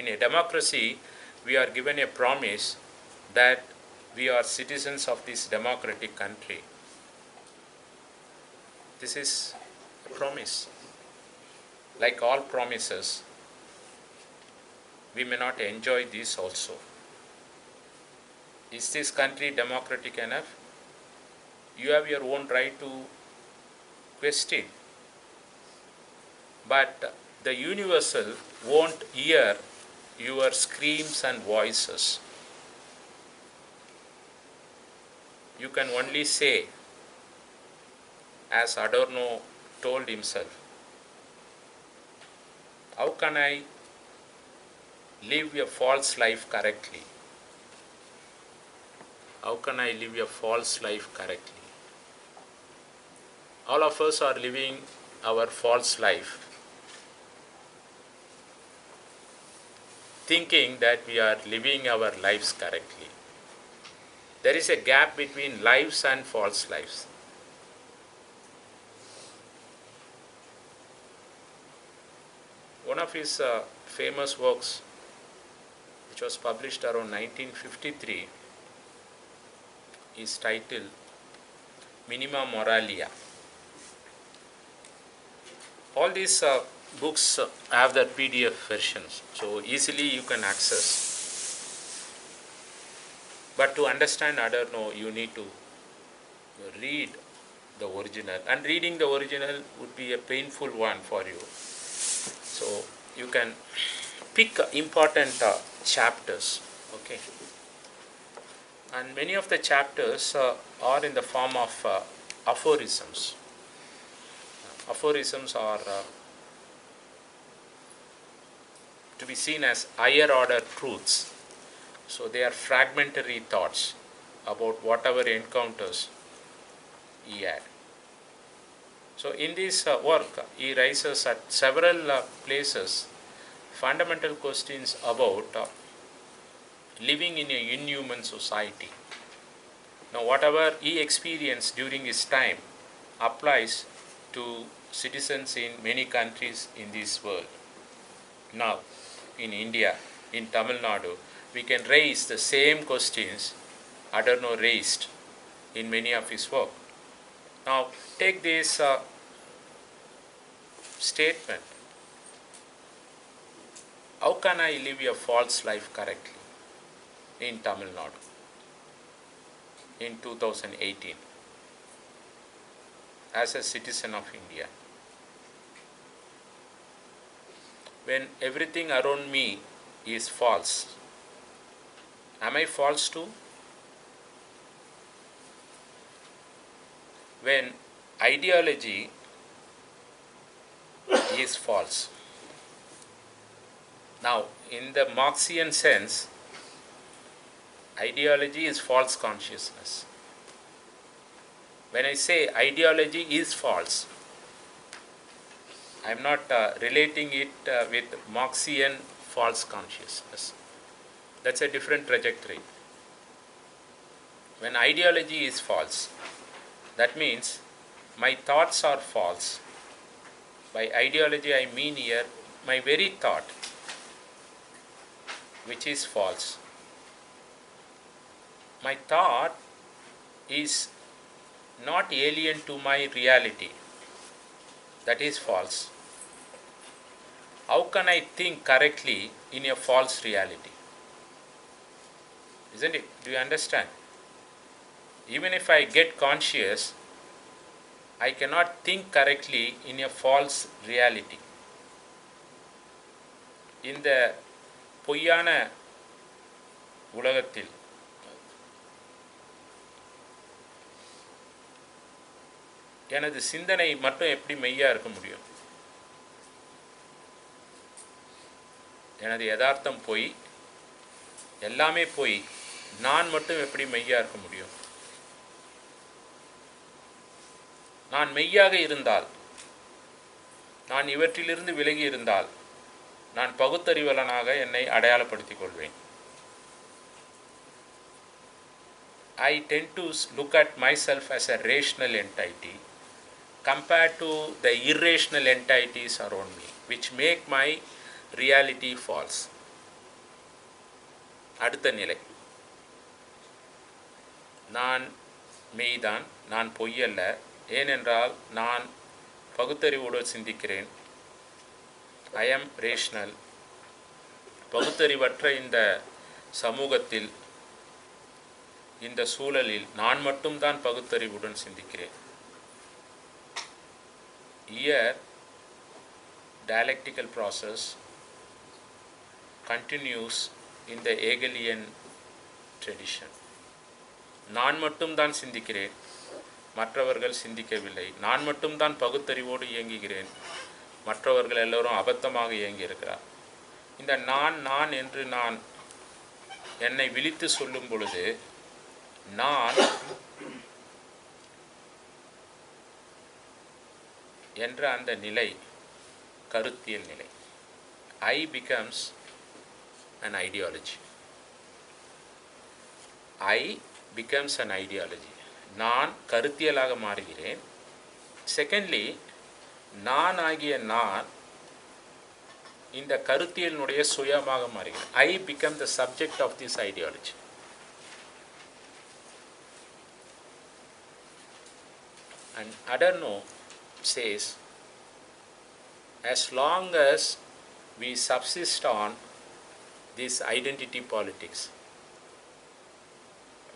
In a democracy, we are given a promise that we are citizens of this democratic country. This is a promise. Like all promises, we may not enjoy this also. Is this country democratic enough? You have your own right to question. But the universal won't hear your screams and voices. You can only say, as Adorno told himself, how can I live a false life correctly? How can I live a false life correctly? All of us are living our false life, thinking that we are living our lives correctly. There is a gap between lives and false lives. One of his famous works, which was published around 1953, is titled Minima Moralia. All these books have their PDF versions, so easily you can access. But to understand Adorno, you need to read the original, and reading the original would be a painful one for you. So you can pick important chapters, okay? And many of the chapters are in the form of aphorisms. Aphorisms are to be seen as higher order truths. So they are fragmentary thoughts about whatever encounters he had. So in this work, he raises at several places fundamental questions about living in a inhuman society. Now whatever he experienced during his time applies to citizens in many countries in this world. Now in India, in Tamil Nadu, we can raise the same questions Adorno raised in many of his work. Now take this statement. How can I live a false life correctly in Tamil Nadu in 2018 as a citizen of India, when everything around me is false? Am I false too? When ideology is false. Now, in the Marxian sense, ideology is false consciousness. When I say ideology is false, I am not relating it with Marxian false consciousness. That's a different trajectory. When ideology is false, that means my thoughts are false. By ideology I mean here my very thought, which is false. My thought is not alien to my reality. That is false. How can I think correctly in a false reality? Isn't it? Do you understand? Even if I get conscious, I cannot think correctly in a false reality. In the பொய்யான உலகத்தில் எனது சிந்தனை மட்டும் எப்படி மெய்யா இருக்க முடியும்? எனது யதார்த்தம் பொய், எல்லாமே பொய், நான் மட்டும் எப்படி மெய்யா இருக்க முடியும்? நான் மெய்யாக இருந்தால், நான் இவற்றிலிருந்து விலகி இருந்தால், நான் பகுத்தறிவலனாக என்னை அடையாளப்படுத்திக் கொள்வேன். I tend to look at myself as a rational entity compared to the irrational entities around me, which make my reality false. அடுத்த நிலை. நான் மெய்தான், நான் பொய்யல்ல, ஏனென்றால் நான் பகுத்தறிவோடு சிந்திக்கிறேன். ஐ ஆம் ரேஷ்னல். பகுத்தறிவற்ற இந்த சமூகத்தில், இந்த சூழலில் நான் மட்டும்தான் பகுத்தறிவுடன் சிந்திக்கிறேன். Here, dialectical process continues in the Hegelian tradition. நான் மட்டும்தான் சிந்திக்கிறேன், மற்றவர்கள் சிந்திக்கவில்லை. நான் மட்டும்தான் பகுத்தறிவோடு இயங்குகிறேன், மற்றவர்கள் எல்லோரும் அபத்தமாக இயங்கியிருக்கிறார். இந்த நான் நான் என்று நான் என்னை விழித்து சொல்லும் பொழுது, நான் என்ற அந்த நிலை கருத்தியல் நிலை. I becomes an ideology. I becomes an ideology. நான் கருத்தியலாக மாறுகிறேன். செகண்ட்லி, நான் ஆகிய நான் இந்த கருத்தியலினுடைய சுயமாக மாறுகிறேன். I become the subject of this ideology. And Adorno says, as long as we subsist on this identity politics,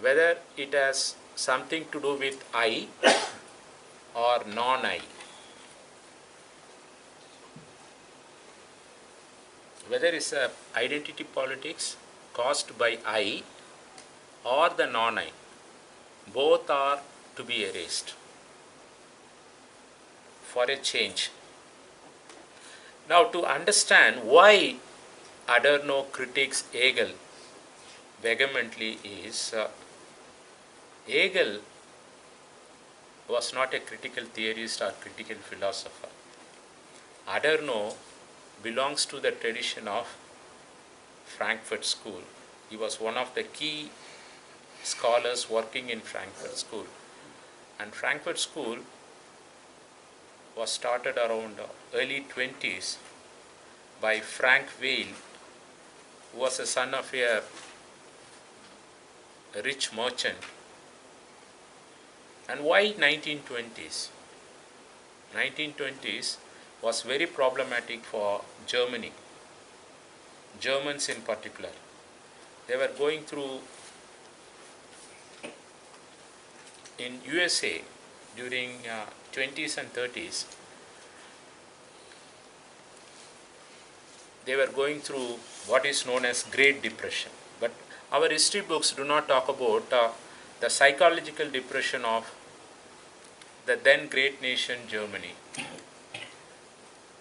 whether it has something to do with I or non-I, whether it's a identity politics caused by I or the non-I, both are to be erased for a change. Now, to understand why Adorno critiques Hegel vehemently is, Hegel was not a critical theorist or critical philosopher. Adorno belongs to the tradition of Frankfurt School. He was one of the key scholars working in Frankfurt School. And Frankfurt School was started around early 20s by Frank Weil, who was a son of a rich merchant. And why 1920s? 1920s was very problematic for Germany, Germans in particular. They were going through, in USA during 20s and 30s, they were going through what is known as Great Depression. But our history books do not talk about the psychological depression of the then great nation Germany.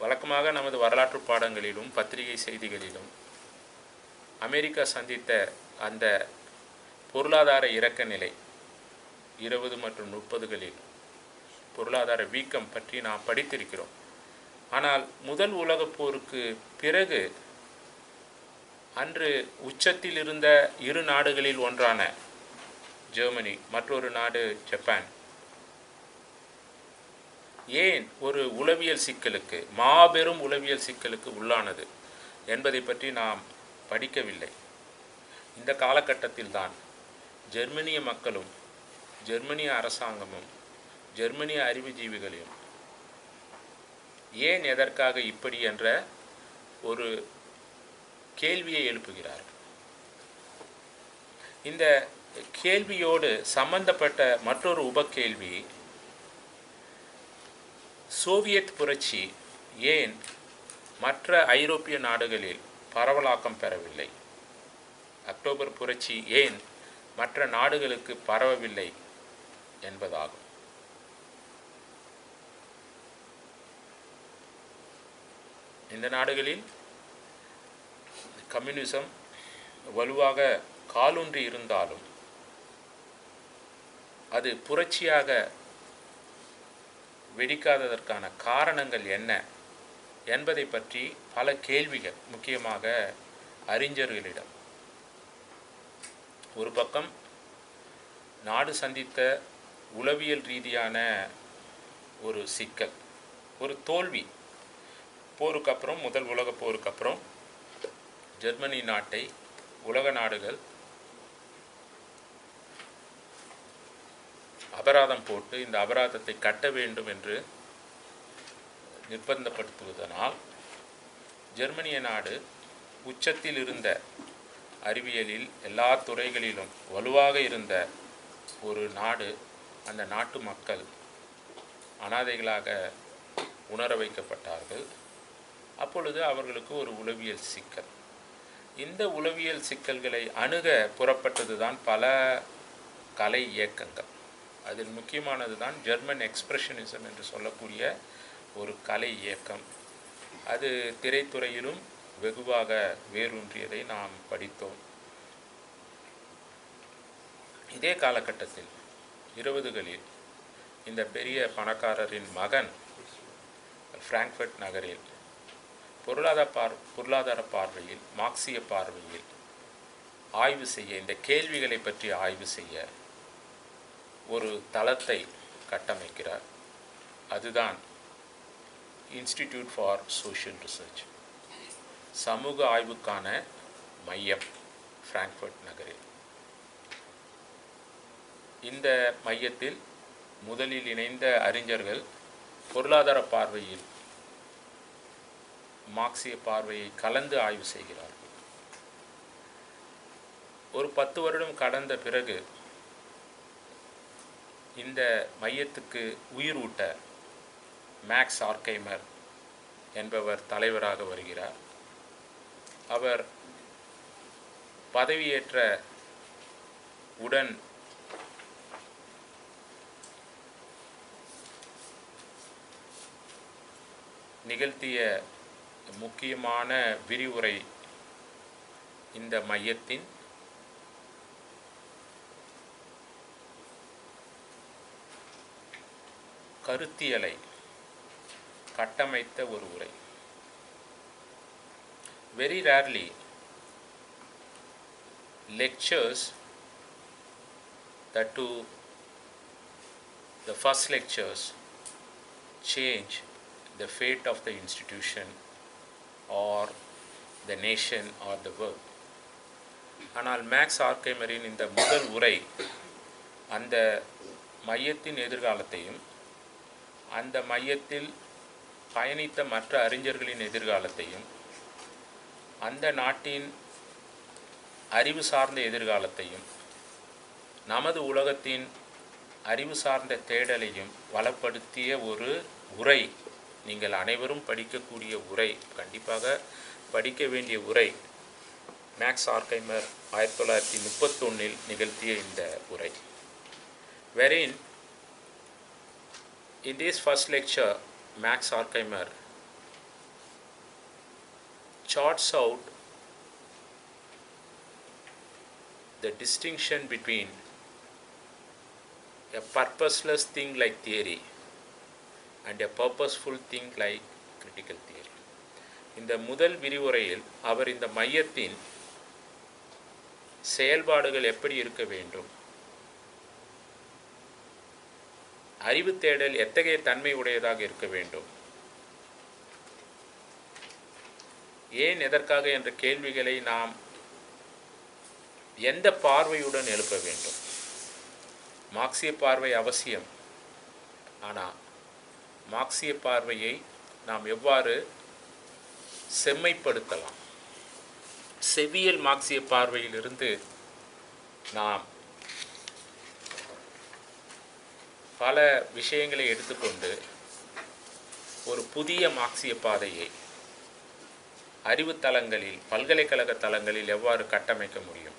வழக்கமாக நமது வரலாற்று பாடங்களிலும் பத்திரிகை செய்திகளிலும் America சந்தித்த அந்த பொருளாதார இறக்க நிலை 20 மற்றும் 30களில் பொருளாதார வீக்கம் பற்றி நாம் படித்திருக்கிறோம். ஆனால் முதல் உலகப் போருக்கு பிறகு அன்று உச்சத்தில் இருந்த இரு நாடுகளில் ஒன்றான ஜெர்மனி, மற்றொரு நாடு ஜப்பான், ஏன் ஒரு உளவியல் சிக்கலுக்கு, மாபெரும் உளவியல் சிக்கலுக்கு உள்ளானது என்பதை பற்றி நாம் படிக்கவில்லை. இந்த காலகட்டத்தில் தான் ஜெர்மனிய மக்களும் ஜெர்மனிய அரசாங்கமும் ஜெர்மனிய அறிவுஜீவிகளையும் ஏன் எதற்காக இப்படி என்ற ஒரு கேள்வியை எழுப்புகிறார். இந்த கேள்வியோடு சம்பந்தப்பட்ட மற்றொரு உபகேள்வி, சோவியத் புரட்சி ஏன் மற்ற ஐரோப்பிய நாடுகளில் பரவலாக்கம் பெறவில்லை? அக்டோபர் புரட்சி ஏன் மற்ற நாடுகளுக்கு பரவவில்லை என்பதாகும். இந்த நாடுகளில் கம்யூனிசம் வலுவாக காலூன்றி இருந்தாலும் அது புரட்சியாக வெடிக்காததற்கான காரணங்கள் என்ன என்பதை பற்றி பல கேள்விகள், முக்கியமாக அறிஞர்களிடம். ஒரு பக்கம் நாடு சந்தித்த உளவியல் ரீதியான ஒரு சிக்கல், ஒரு தோல்வி. போருக்கு அப்புறம், முதல் உலகப் போருக்கு அப்புறம் ஜெர்மனி நாட்டை உலக நாடுகள் அபராதம் போட்டு இந்த அபராதத்தை கட்ட வேண்டும் என்று நிர்பந்தப்படுத்துவதனால் ஜெர்மனிய நாடு உச்சத்தில் இருந்த அறிவியலில் எல்லா துறைகளிலும் வலுவாக இருந்த ஒரு நாடு, அந்த நாட்டு மக்கள் அனாதைகளாக உணர வைக்கப்பட்டார்கள். அப்பொழுது அவர்களுக்கு ஒரு உளவியல் சிக்கல். இந்த உளவியல் சிக்கல்களை அணுக புறப்பட்டது தான் பல கலை இயக்கங்கள். அதில் முக்கியமானது தான் ஜெர்மன் எக்ஸ்பிரஷனிசம் என்று சொல்லக்கூடிய ஒரு கலை இயக்கம். அது திரைத்துறையிலும் வெகுவாக வேரூன்றியதை நாம் படித்தோம். இதே காலகட்டத்தில் 20களில் இந்த பெரிய பணக்காரரின் மகன் பிராங்க்ஃபர்ட் நகரில் பொருளாதார பார்வையில், மார்க்சிய பார்வையில் ஆய்வு செய்ய, இந்த கேள்விகளை பற்றி ஆய்வு செய்ய ஒரு தளத்தை கட்டமைக்கிறார். அதுதான் இன்ஸ்டிடியூட் ஃபார் சோஷியல் ரிசர்ச், சமூக ஆய்வுக்கான மையம், பிராங்க்ஃபர்ட் நகரில். இந்த மையத்தில் முதலில் இணைந்த அறிஞர்கள் பொருளாதார பார்வையில் மார்க்சிய பார்வையை கலந்து ஆய்வு செய்கிறார்கள். ஒரு 10 வருடம் கடந்த பிறகு இந்த மையத்துக்கு உயிரூட்ட மேக்ஸ் ஆர்கைமர் என்பவர் தலைவராக வருகிறார். அவர் பதவியேற்ற உடன் நிகழ்த்திய முக்கியமான விரிவுரை இந்த மையத்தின் கருத்தியலை கட்டமைத்த ஒரு உரை. Very rarely lectures, that to the first lectures, change the fate of the institution or the nation or the world. ஆனால் மேக்ஸ் ஆர்கைமரின் இந்த முதல் உரை அந்த மையத்தின் எதிர்காலத்தையும் அந்த மையத்தில் பயணித்த மற்ற அறிஞர்களின் எதிர்காலத்தையும் அந்த நாட்டின் அறிவு சார்ந்த எதிர்காலத்தையும் நமது உலகத்தின் அறிவு சார்ந்த தேடலையும் வளப்படுத்திய ஒரு உரை. நீங்கள் அனைவரும் படிக்கக்கூடிய உரை, கண்டிப்பாக படிக்க வேண்டிய உரை. மேக்ஸ் ஆர்கைமர் 1931 நிகழ்த்திய இந்த உரை. Wherein in this first lecture Max Horkheimer charts out the distinction between a purposeless thing like theory and a purposeful thing like critical theory. இந்த முதல் விரிவுரையில் அவர் இந்த மையத்தின் செயல்பாடுகள் எப்படி இருக்க வேண்டும், அறிவு தேடல் எத்தகைய தன்மை உடையதாக இருக்க வேண்டும், ஏன் எதற்காக என்ற கேள்விகளை நாம் எந்த பார்வையுடன் எழுப்ப வேண்டும். மார்க்சிய பார்வை அவசியம், ஆனால் மார்க்சிய பார்வையை நாம் எவ்வாறு செம்மைப்படுத்தலாம், செவ்வியல் மார்க்சிய பார்வையிலிருந்து நாம் பல விஷயங்களை எடுத்துக்கொண்டு ஒரு புதிய மார்க்சிய பாதையை அறிவு தளங்களில், பல்கலைக்கழக தளங்களில் எவ்வாறு கட்டமைக்க முடியும்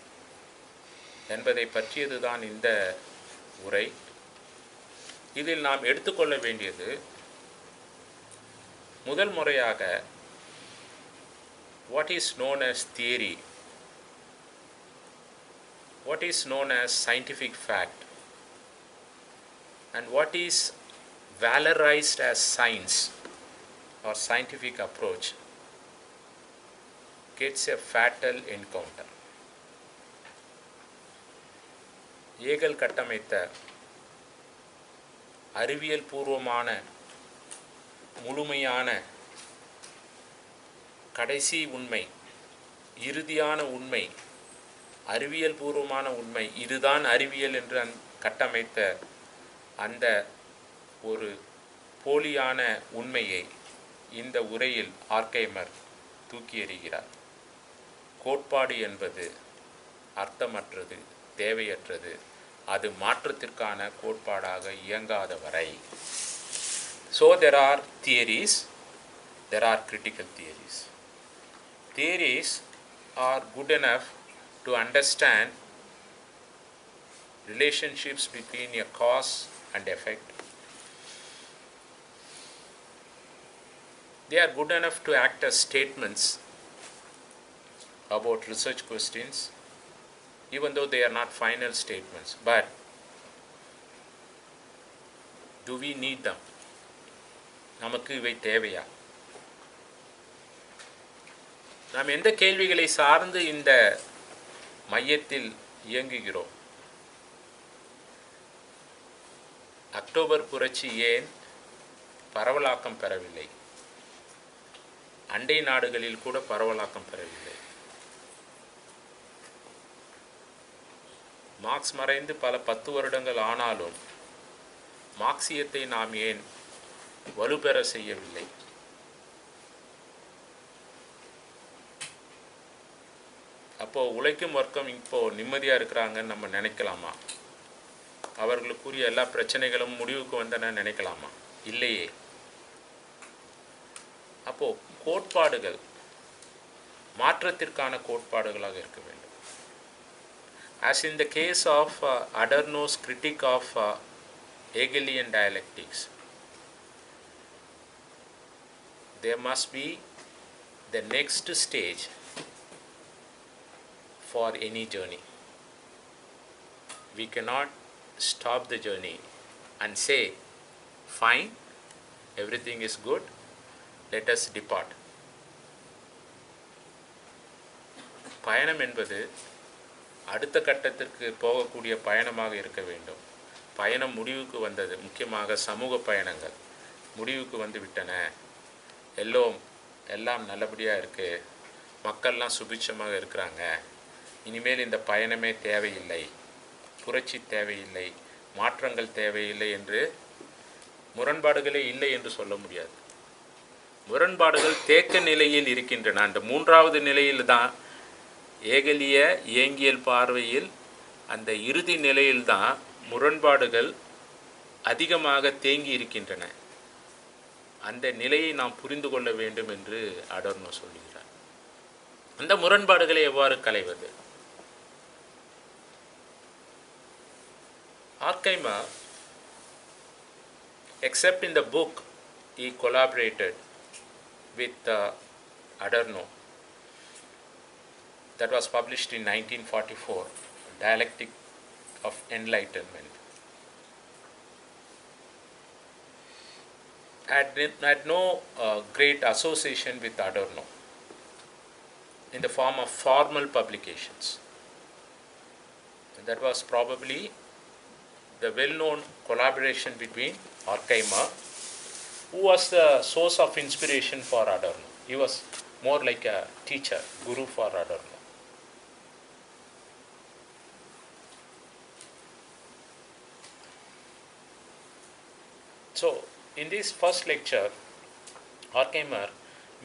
என்பதை பற்றியது தான் இந்த உரை. இதில் நாம் எடுத்துக்கொள்ள வேண்டியது, முதல் முறையாக what is known as theory, what is known as scientific fact, and what is valorized as science or scientific approach gets a fatal encounter. Ekal கட்டமைத்த அறிவியல் பூர்வமான முழுமையான கடைசி உண்மை, இறுதியான உண்மை அறிவியல் பூர்வமான உண்மை இதுதான் அறிவியல் என்று கட்டமைத்த அந்த ஒரு போலியான உண்மையை இந்த உரையில் ஆர்க்கைமர் தூக்கி எறிகிறார். கோட்பாடு என்பது அர்த்தமற்றது, தேவையற்றது, அது மாற்றத்திற்கான கோட்பாடாக இயங்காத வரை. So there are theories, there are critical theories. Theories are good enough to understand relationships between a cause and effect. They are good enough to act as statements about research questions, even though they are not final statements. But do we need them? நமக்கு இவை தேவையா? நாம் எந்த கேள்விகளை சார்ந்து இந்த மையத்தில் இயங்குகிறோம்? October புரட்சி ஏன் பரவலாக்கம் பெறவில்லை? அண்டை நாடுகளில் கூட பரவலாக்கம் பெறவில்லை. மார்க்ஸ் மறைந்து பல 10 வருடங்கள் ஆனாலும் மார்க்சியத்தை நாம் ஏன் வலுப்பெற செய்யவில்லை? அப்போ உழைக்கும் வர்க்கம் இப்போ நிம்மதியாக இருக்கிறாங்கன்னு நம்ம நினைக்கலாமா? அவர்களுக்குரிய எல்லா பிரச்சனைகளும் முடிவுக்கு வந்தன நினைக்கலாமா? இல்லையே. அப்போ கோட்பாடுகள் மாற்றத்திற்கான கோட்பாடுகளாக இருக்க வேண்டும். As in the case of Adorno's critique of Hegelian dialectics, there must be the next stage for any journey. We cannot stop the journey and say, fine, everything is good, let us depart. பயணம் என்பது அடுத்த கட்டத்திற்கு போகக்கூடிய பயணமாக இருக்க வேண்டும். பயணம் முடிவுக்கு வந்தது, முக்கியமாக சமூக பயணங்கள் முடிவுக்கு வந்து விட்டன. எல்லாம் நல்லபடியாக இருக்குது, மக்கள்லாம் சுபிட்சமாக இருக்கிறாங்க, இனிமேல் இந்த பயணமே தேவையில்லை, புரட்சி தேவையில்லை, மாற்றங்கள் தேவையில்லை என்று முரண்பாடுகளே இல்லை என்று சொல்ல முடியாது. முரண்பாடுகள் தேக்க நிலையில் இருக்கின்றன. அந்த 3வது நிலையில் தான் ஏகலிய இயங்கியல் பார்வையில் அந்த இறுதி நிலையில்தான் முரண்பாடுகள் அதிகமாக தேங்கி இருக்கின்றன. அந்த நிலையை நாம் புரிந்து கொள்ள வேண்டும் என்று அடோர்னோ சொல்கிறார். அந்த முரண்பாடுகளை எவ்வாறு களைவது? Horkheimer, except in the book he collaborated with Adorno, that was published in 1944, Dialectic of Enlightenment, had no great association with Adorno in the form of formal publications. That was probably the well-known collaboration between Horkheimer, who was the source of inspiration for Adorno. He was more like a teacher, guru for Adorno. So, in this first lecture, Horkheimer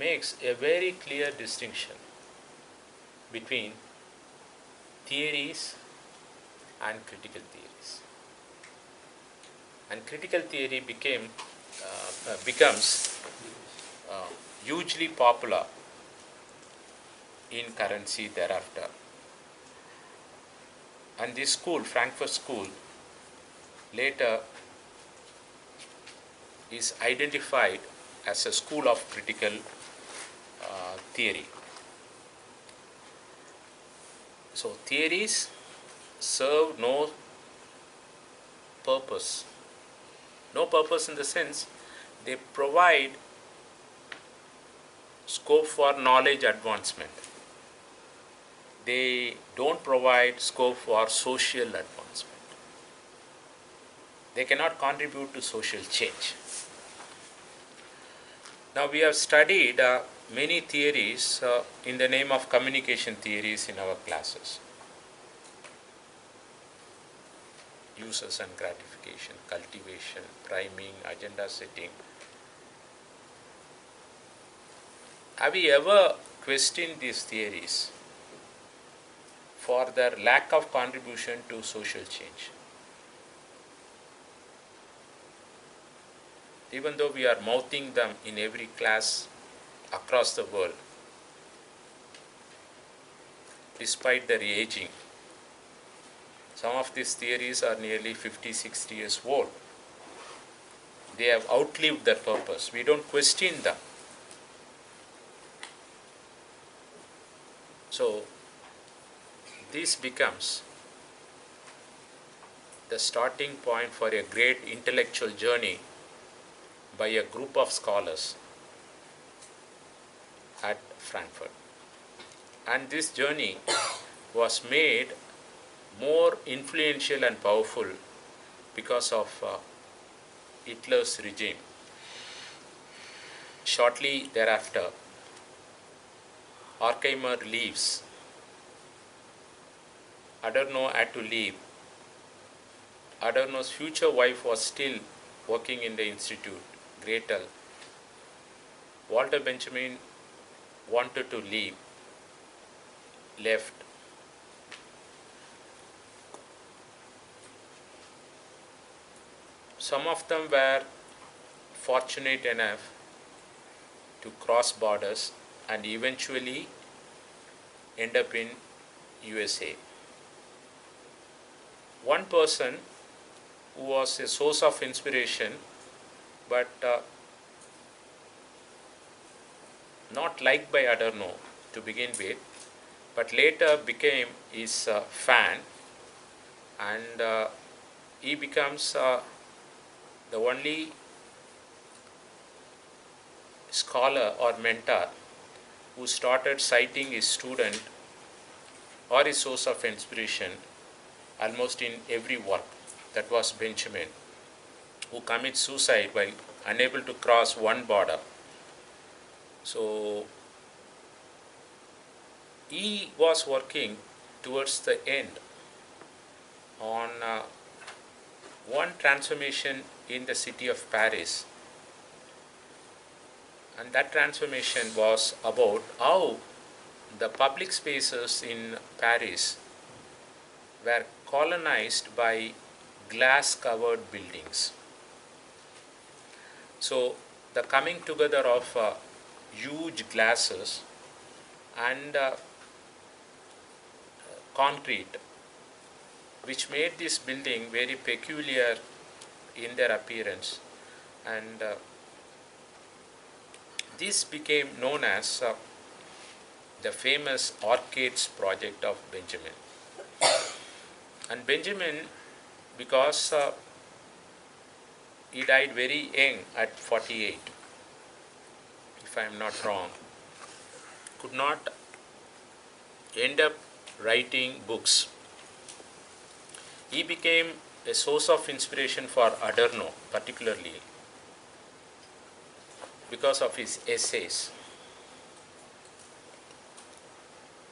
makes a very clear distinction between theories and critical theories. And critical theory becomes hugely popular in currency thereafter. And this school, Frankfurt School, later is identified as a school of critical theory. So theories serve no purpose. No purpose in the sense they provide scope for knowledge advancement. They don't provide scope for social advancement. They cannot contribute to social change. Now we have studied many theories in the name of communication theories in our classes. uses and gratification, cultivation, priming, agenda setting. Have you ever questioned these theories for their lack of contribution to social change? Even though we are mouthing them in every class across the world, despite their aging, some of these theories are nearly 50, 60 years old. They have outlived their purpose. We don't question them. So, this becomes the starting point for a great intellectual journey by a group of scholars at Frankfurt. And this journey was made more influential and powerful because of Hitler's regime. Shortly thereafter, Horkheimer leaves. Adorno had to leave. Adorno's future wife was still working in the institute, Gretel. Walter Benjamin wanted to leave, left. Some of them were fortunate enough to cross borders and eventually end up in USA. One person who was a source of inspiration but not liked by Adorno to begin with, but later became his fan, and he becomes the only scholar or mentor who started citing his student or his source of inspiration almost in every work. That was Benjamin, who commits suicide while unable to cross one border. So he was working towards the end on one transformation in the city of Paris, and that transformation was about how the public spaces in Paris were colonized by glass covered buildings. So the coming together of huge glasses and concrete, which made this building very peculiar in their appearance, and this became known as the famous Arcades project of Benjamin. And Benjamin, because he died very young at 48, if I am not wrong, could not end up writing books. He became a source of inspiration for Adorno, particularly because of his essays.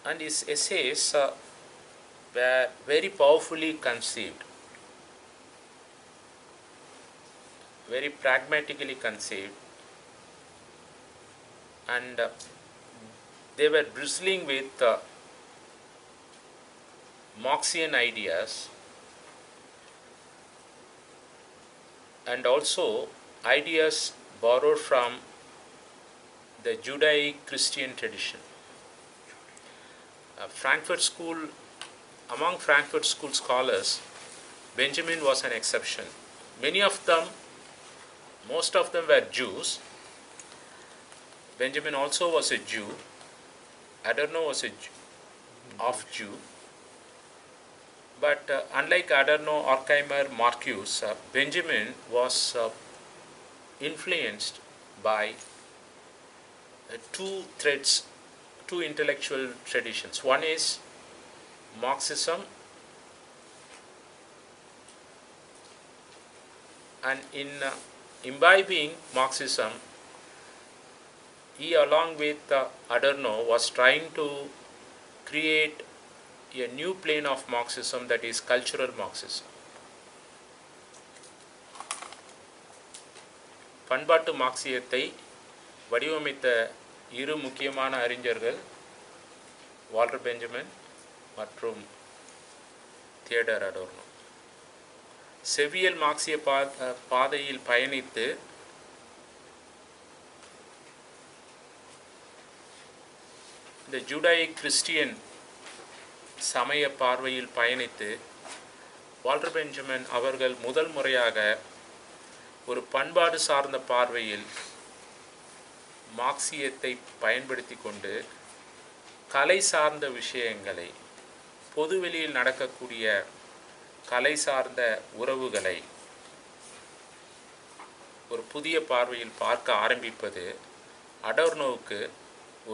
And his essays were very powerfully conceived, very pragmatically conceived, and they were bristling with Marxian ideas and also ideas borrowed from the Judaic-Christian tradition. Among Frankfurt School scholars, Benjamin was an exception. Most of them were Jews. Benjamin also was a Jew. Adorno was of Jew. But unlike Adorno, Horkheimer, Marcuse, Benjamin was influenced by two intellectual traditions. One is Marxism, and in imbibing Marxism, he along with Adorno was trying to create a new plane of Marxism, that is cultural Marxism. பண்பாட்டு மார்க்சியத்தை வடிவமைத்த இரு முக்கியமான அறிஞர்கள் Walter Benjamin மற்றும் Theodore அடோர்னோ. செவ்வியல் மார்க்சிய பாதையில் பயணித்து இந்த ஜூடாயிக் கிறிஸ்டியன் சமய பார்வையில் பயணித்து வால்டர் பெஞ்சமின் அவர்கள் முதல் முறையாக ஒரு பண்பாடு சார்ந்த பார்வையில் மார்க்சியத்தை பயன்படுத்தி கொண்டு கலை சார்ந்த விஷயங்களை, பொதுவெளியில் நடக்கக்கூடிய கலை சார்ந்த உறவுகளை ஒரு புதிய பார்வையில் பார்க்க ஆரம்பிப்பது அடோர்னோவுக்கு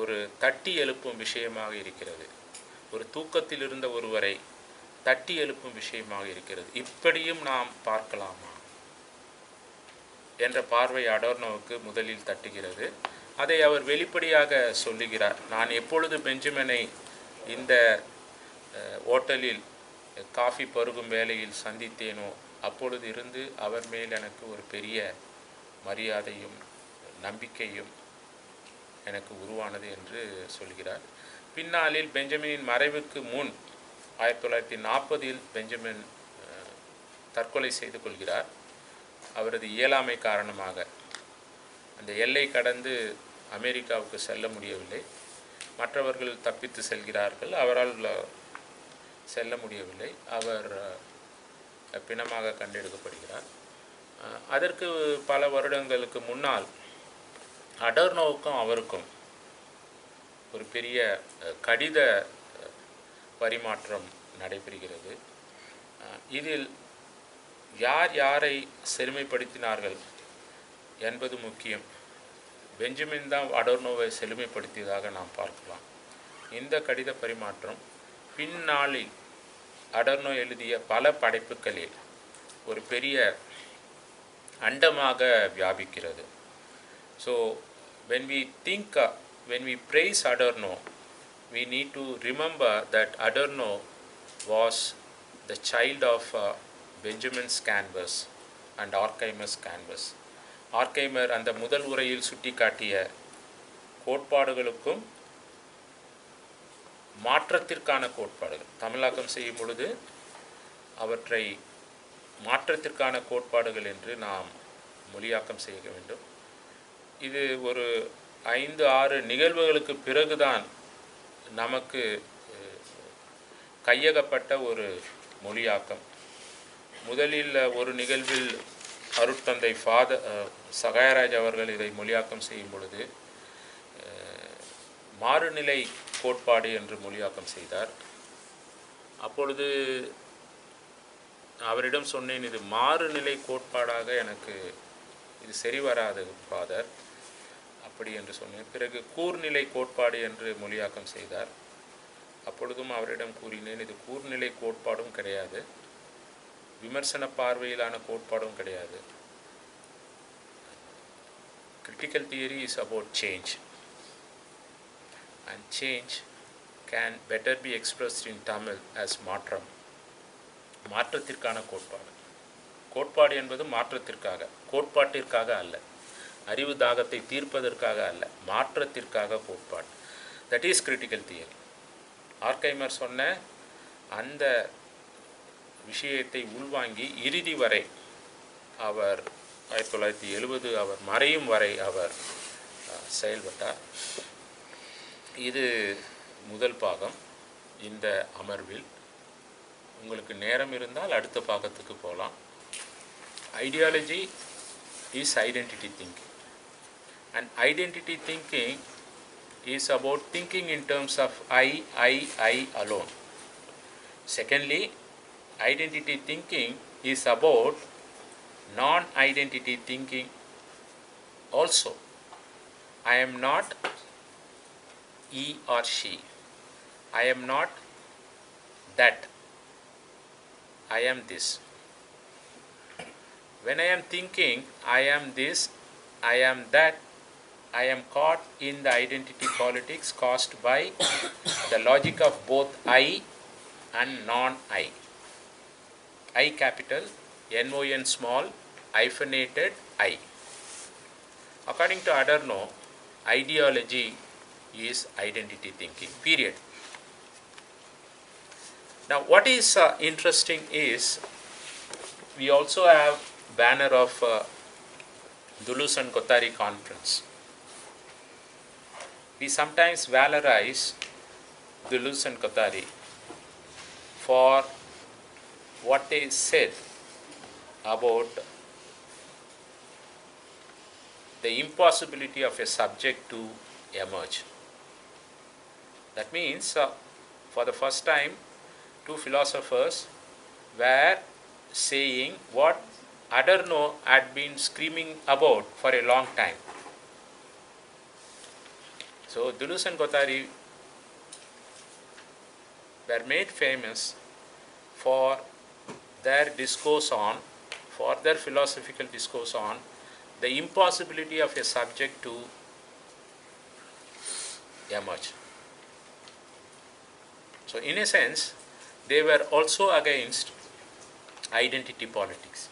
ஒரு தட்டி எழுப்பும் விஷயமாக இருக்கிறது. ஒரு தூக்கத்தில் இருந்த ஒருவரை தட்டி எழுப்பும் விஷயமாக இருக்கிறது. இப்படியும் நாம் பார்க்கலாமா என்ற பார்வை அடோர்னோவுக்கு முதலில் தட்டுகிறது. அதை அவர் வெளிப்படையாக சொல்லுகிறார். நான் எப்பொழுது பெஞ்சமினை இந்த ஓட்டலில் காஃபி பருகும் வேளையில் சந்தித்தேனோ அப்பொழுது இருந்து அவர் மேல் எனக்கு ஒரு பெரிய மரியாதையும் நம்பிக்கையும் எனக்கு உருவானது என்று சொல்கிறார். பின்னாளில் பெஞ்சமினின் மறைவுக்கு முன் 1940 பெஞ்சமின் தற்கொலை செய்து கொள்கிறார். அவரது இயலாமை காரணமாக அந்த எல்லை கடந்து அமெரிக்காவுக்கு செல்ல முடியவில்லை. மற்றவர்கள் தப்பித்து செல்கிறார்கள், அவரால் செல்ல முடியவில்லை. அவர் பிணமாக கண்டெடுக்கப்படுகிறார். அதற்கு பல வருடங்களுக்கு முன்னால் அடோர்னோவுக்கும் அவருக்கும் ஒரு பெரிய கடித பரிமாற்றம் நடைபெறுகிறது. இதில் யார் யாரை செழுமைப்படுத்தினார்கள் என்பது முக்கியம். பெஞ்சமின் தான் அடோர்னோவை செழுமைப்படுத்தியதாக நாம் பார்க்கலாம். இந்த கடித பரிமாற்றம் பின்னாளில் அடோர்னோ எழுதிய பல படைப்புகளில் ஒரு பெரிய அண்டமாக வியாபிக்கிறது. So when we praise Adorno, we need to remember that Adorno was the child of Benjamin's canvas and Horkheimer's canvas. Horkheimer அந்த முதல் உரையில் சுட்டிக்காட்டிய கோட்பாடுகளுக்கும் மாற்றத்திற்கான கோட்பாடுகள் தமிழாக்கம் செய்யும் பொழுது அவற்றை மாற்றத்திற்கான கோட்பாடுகள் என்று நாம் மொழியாக்கம் செய்ய வேண்டும். இது ஒரு 5-6 நிகழ்வுகளுக்கு பிறகுதான் நமக்கு கையகப்பட்ட ஒரு மொழியாக்கம். முதலில் ஒரு நிகழ்வில் அருட்தந்தை சகாயராஜ் அவர்கள் இதை மொழியாக்கம் செய்யும் பொழுது மாறுநிலை கோட்பாடு என்று மொழியாக்கம் செய்தார். அப்பொழுது அவரிடம் சொன்னேன், இது மாறுநிலை கோட்பாடாக எனக்கு இது சரி வராது ஃபாதர் அப்படி என்று சொன்னேன். பிறகு கூர்நிலை கோட்பாடு என்று மொழியாக்கம் செய்தார். அப்பொழுதும் அவரிடம் கூறினேன், இது கூர்நிலை கோட்பாடும் கிடையாது, விமர்சன பார்வையிலான கோட்பாடும் கிடையாது. Critical theory is about change, and change can better be expressed in Tamil as மாற்றம். மாற்றத்திற்கான கோட்பாடு. கோட்பாடு என்பது மாற்றத்திற்காக, கோட்பாட்டிற்காக அல்ல, அறிவு தாகத்தை தீர்ப்பதற்காக அல்ல, மாற்றத்திற்காக கோட்பாடு. That is critical theory. Horkheimer சொன்ன அந்த விஷயத்தை உள்வாங்கி இறுதி வரை அவர் 1970 அவர் மறையும் வரை அவர் செயல்பட்டார். இது முதல் பாகம். இந்த அமர்வில் உங்களுக்கு நேரம் இருந்தால் அடுத்த பாகத்துக்கு போகலாம். Ideology is identity thinking, and identity thinking is about thinking in terms of I alone. Secondly, identity thinking is about non-identity thinking also. I am not he or she, I am not that, I am this. When I am thinking I am this, I am that, I am caught in the identity politics caused by the logic of both I and non-I. I capital, non small, hyphenated I. According to Adorno, ideology is identity thinking, period. Now, what is interesting is we also have banner of Dulles and Guattari conference. We sometimes valorize Dulles and Guattari for what they said about the impossibility of a subject to emerge. That means, for the first time, two philosophers were saying what Adorno had been screaming about for a long time. So, Dulles and Guattari were made famous for their discourse on, for their philosophical discourse on the impossibility of a subject to emerge. So, in a sense, they were also against identity politics.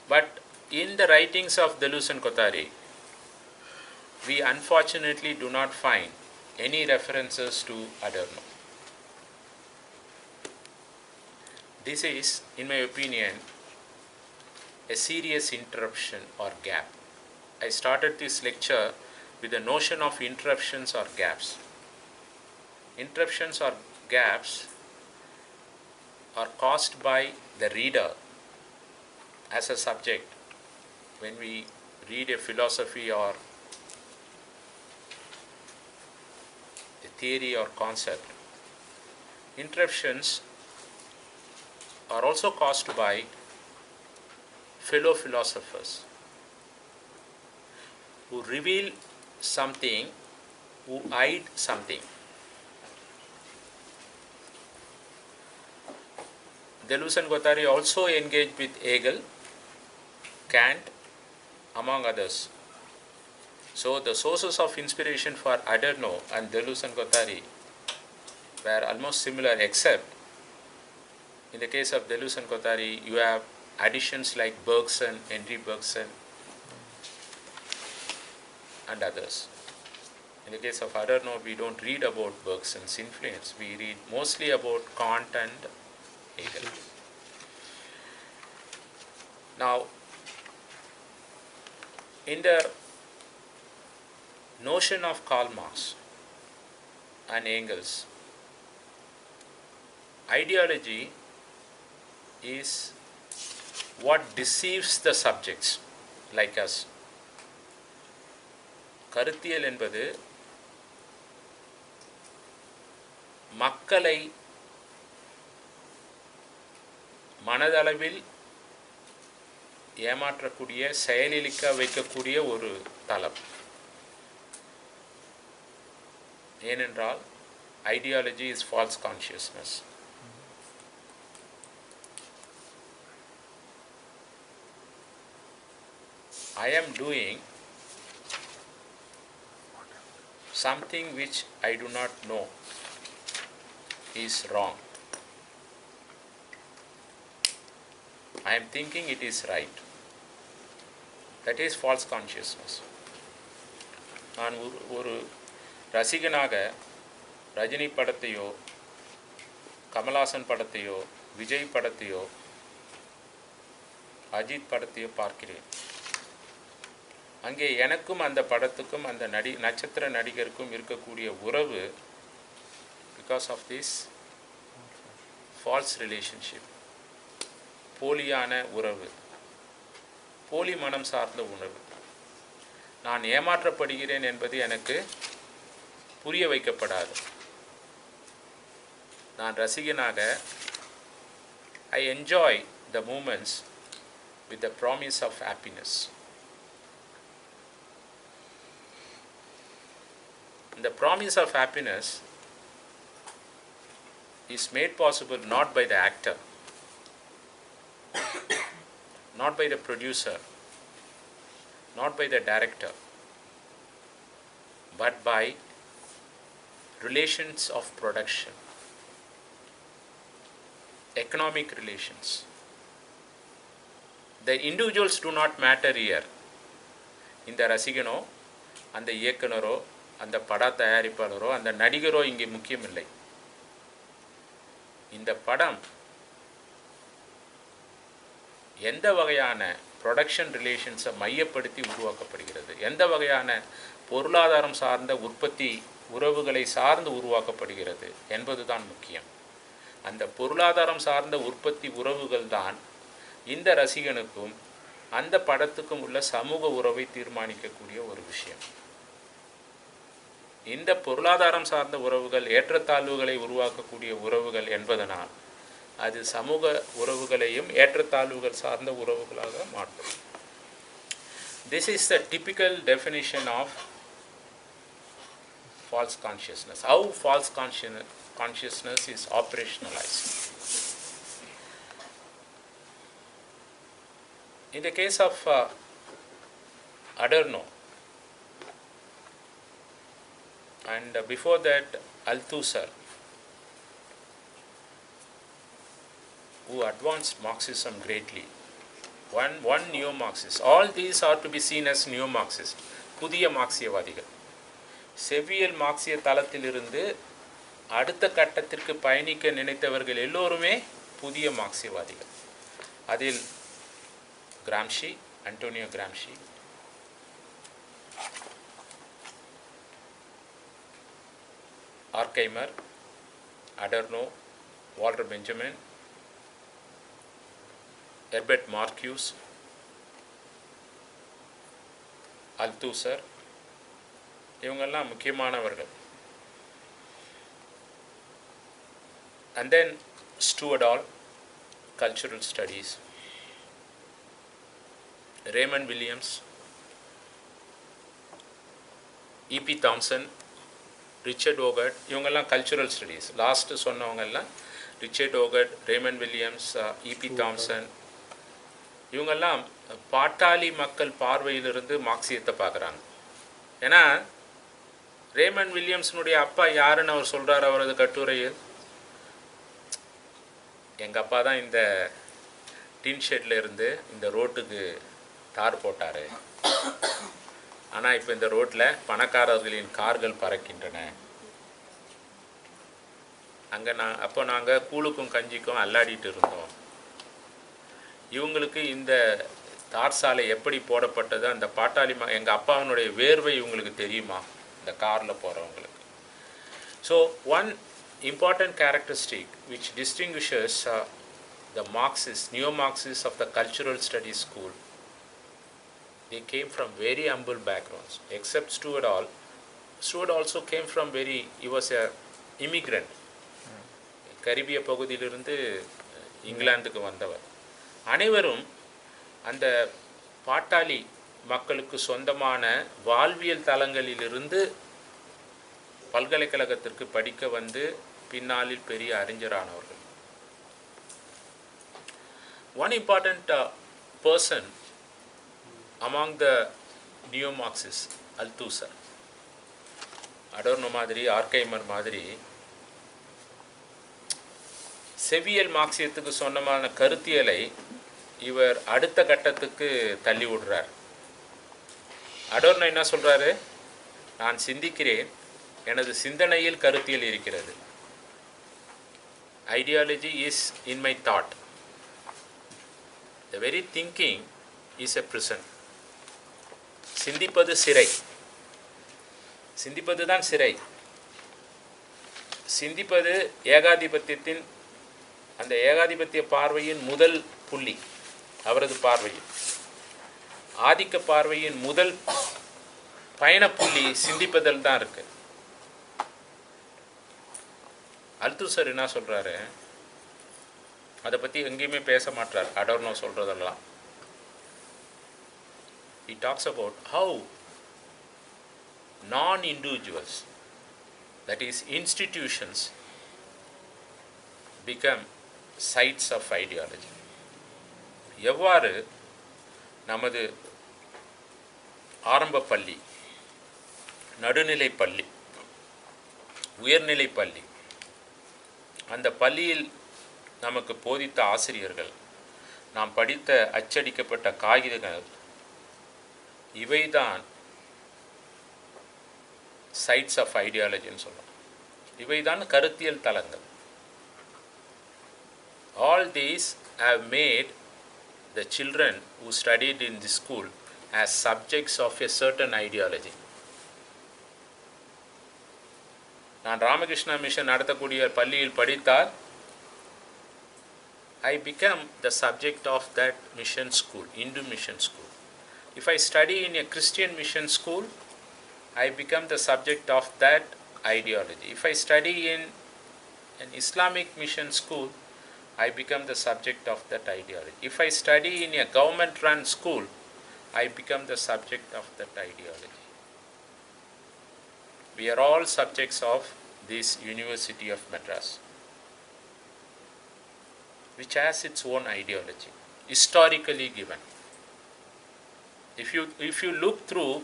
But in the writings of Dulles and Guattari, we unfortunately do not find any references to Adorno. This is, in my opinion, a serious interruption or gap. I started this lecture with the notion of interruptions or gaps. Interruptions or gaps are caused by the reader as a subject when we read a philosophy or a theory or concept. Interruptions are also caused by fellow philosophers who reveal something, who hide something. Dulles and Guattari also engaged with Hegel, Kant, among others. So the sources of inspiration for Adorno and Dulles and Guattari were almost similar, except in the case of Dulles and Guattari, you have additions like Bergson, Henry Bergson, and others. In the case of Adorno, we don't read about Bergson's influence. We read mostly about Kant and Hegel. Now, in the notion of Karl Marx and Engels, ideology is what deceives the subjects like us. கருத்தியல் என்பது மக்களை மனதளவில் ஏமாற்றக்கூடிய, செயலிழக்க வைக்கக்கூடிய ஒரு தளம். ஏனென்றால் ideology is false consciousness. I am doing something which I do not know is wrong. I am thinking it is right. That is false consciousness. நான் ஒரு ரசிகனாக ரஜினி படத்தையோ, கமல்ஹாசன் படத்தையோ, விஜய் படத்தையோ, அஜித் படத்தையோ பார்க்கிறேன். அங்கே எனக்கும் அந்த படத்துக்கும் அந்த நட்சத்திர நடிகருக்கும் இருக்கக்கூடிய உறவு because of this false relationship, போலியான உறவு, போலி மனம் சார்ந்த உணர்வு. நான் ஏமாற்றப்படுகிறேன் என்பது எனக்கு புரிய வைக்கப்படாது. நான் ரசிகனாக I enjoy the moments with the promise of happiness. The promise of happiness is made possible not by the actor, not by the producer, not by the director, but by relations of production, economic relations, The individuals do not matter here. இந்த ரசிகனோ அந்த இயக்குனரோ அந்த பட தயாரிப்பாளரோ அந்த நடிகரோ இங்கே முக்கியமில்லை. இந்த படம் எந்த வகையான ப்ரொடக்ஷன் ரிலேஷன்ஸை மையப்படுத்தி உருவாக்கப்படுகிறது, எந்த வகையான பொருளாதாரம் சார்ந்த உற்பத்தி உறவுகளை சார்ந்து உருவாக்கப்படுகிறது என்பது தான் முக்கியம். அந்த பொருளாதாரம் சார்ந்த உற்பத்தி உறவுகள் தான் இந்த ரசிகனுக்கும் அந்த படத்துக்கும் உள்ள சமூக உறவை தீர்மானிக்கக்கூடிய ஒரு விஷயம். இந்த பொருளாதாரம் சார்ந்த உறவுகள் ஏற்றத்தாழ்வுகளை உருவாக்கக்கூடிய உறவுகள் என்பதனால் அது சமூக உறவுகளையும் ஏற்றத்தாழ்வுகள் சார்ந்த உறவுகளாக மாற்றும். This is the typical definition of false consciousness. How false consciousness is operationalized. In the case of Adorno, and before that Althusser, who advanced Marxism greatly, one neo-Marxist. All these are to be seen as neo-Marxist, புதிய மார்க்சியவாதிகள். செவ்வியல் மார்க்சிய தளத்திலிருந்து அடுத்த கட்டத்திற்கு பயணிக்க நினைத்தவர்கள் எல்லோருமே புதிய மார்க்சியவாதிகள். அதில் Gramsci, Antonio Gramsci, Horkheimer, Adorno, Walter Benjamin, Herbert Marcuse, Althusser, இவங்கெல்லாம் முக்கியமானவர்கள். And then Theodor, cultural studies, Raymond Williams, E.P. Thompson, Richard Hoggart, இவங்கெல்லாம் கல்ச்சுரல் ஸ்டடீஸ். லாஸ்ட்டு சொன்னவங்கெல்லாம் Richard Hoggart, Raymond Williams, E.P. Thompson, இவங்கெல்லாம் பாட்டாளி மக்கள் பார்வையிலிருந்து மார்க்சியத்தை பார்க்குறாங்க. ஏன்னா ரேமண்ட் வில்லியம்ஸினுடைய அப்பா யாருன்னு அவர் சொல்கிறார் அவரது கட்டுரையில். எங்கள் அப்பா தான் இந்த டின் ஷெட்டில் இருந்து இந்த ரோட்டுக்கு தார் போட்டார், ஆனால் இப்போ இந்த ரோட்டில் பணக்காரர்களின் கார்கள் பறக்கின்றன. அங்கே அப்போ நாங்கள் கூழுக்கும் கஞ்சிக்கும் அல்லாடிட்டு இருந்தோம். இவங்களுக்கு இந்த தார் சாலை எப்படி போடப்பட்டது, அந்த பாட்டாளி எங்கள் அப்பாவினுடைய வேர்வை இவங்களுக்கு தெரியுமா இந்த காரில் போகிறவங்களுக்கு. So one important characteristic which distinguishes the Marxists, neo-Marxists of the cultural studies school, they came from very humble backgrounds. Except Theodor, Theodor also came from he was a immigrant. கரிபிய பகுதியிலிருந்து இங்கிலாந்துக்கு வந்தவர். அனைவரும் அந்த பாட்டாளி மக்களுக்கு சொந்தமான வாழ்வியல் தளங்களிலிருந்து பல்கலைக்கழகத்திற்கு படிக்க வந்து பின்னாளில் பெரிய அறிஞரானவர்கள். One important person among the neo-Marxists, Althusser, அடோர்னோ மாதிரி, ஆர்கைமர் மாதிரி செவ்வியல் மார்க்சியத்துக்கு சொந்தமான கருத்தியலை இவர் அடுத்த கட்டத்துக்கு தள்ளி விடுறார். அடோர்னோ என்ன சொல்கிறாரு, நான் சிந்திக்கிறேன், எனது சிந்தனையில் கருத்தியல் இருக்கிறது. Ideology is in my thought. The very thinking is a prison. சிந்திப்பது சிறை, சிந்திப்பது தான் சிறை. சிந்திப்பது ஏகாதிபத்தியத்தின் அந்த ஏகாதிபத்திய பார்வையின் முதல் புள்ளி. அவரது பார்வையில் ஆதிக்க பார்வையின் முதல் பயணப்புள்ளி சிந்திப்பதில் தான் இருக்கு. அல்தூசர் என்ன சொல்கிறாரு, அதை பற்றி எங்கேயுமே பேச மாட்டார் அடோர்னோ சொல்கிறதெல்லாம். He talks about how non-individuals, that is institutions, become sites of ideology. எவ்வாறு நமது ஆரம்ப பள்ளி, நடுநிலை பள்ளி, உயர்நிலை பள்ளி, அந்த பள்ளியில் நமக்கு போதித்த ஆசிரியர்கள், நாம் படித்த அச்சடிக்கப்பட்ட காகிதங்கள் இவைதான் சைட்ஸ் ஆஃப் ஐடியாலஜின்னு சொல்லலாம். இவைதான் கருத்தியல் தளங்கள். All these have made the children who studied in this school as subjects of a certain ideology. நான் ராமகிருஷ்ணா மிஷன் நடத்தக்கூடிய பள்ளியில் படித்தால் I become the subject of that mission school, Hindu mission school. If I study in a Christian mission school, I become the subject of that ideology. If I study in an Islamic mission school, I become the subject of that ideology. If I study in a government-run school, I become the subject of that ideology. We are all subjects of this University of Madras, which has its own ideology, historically given. If you look through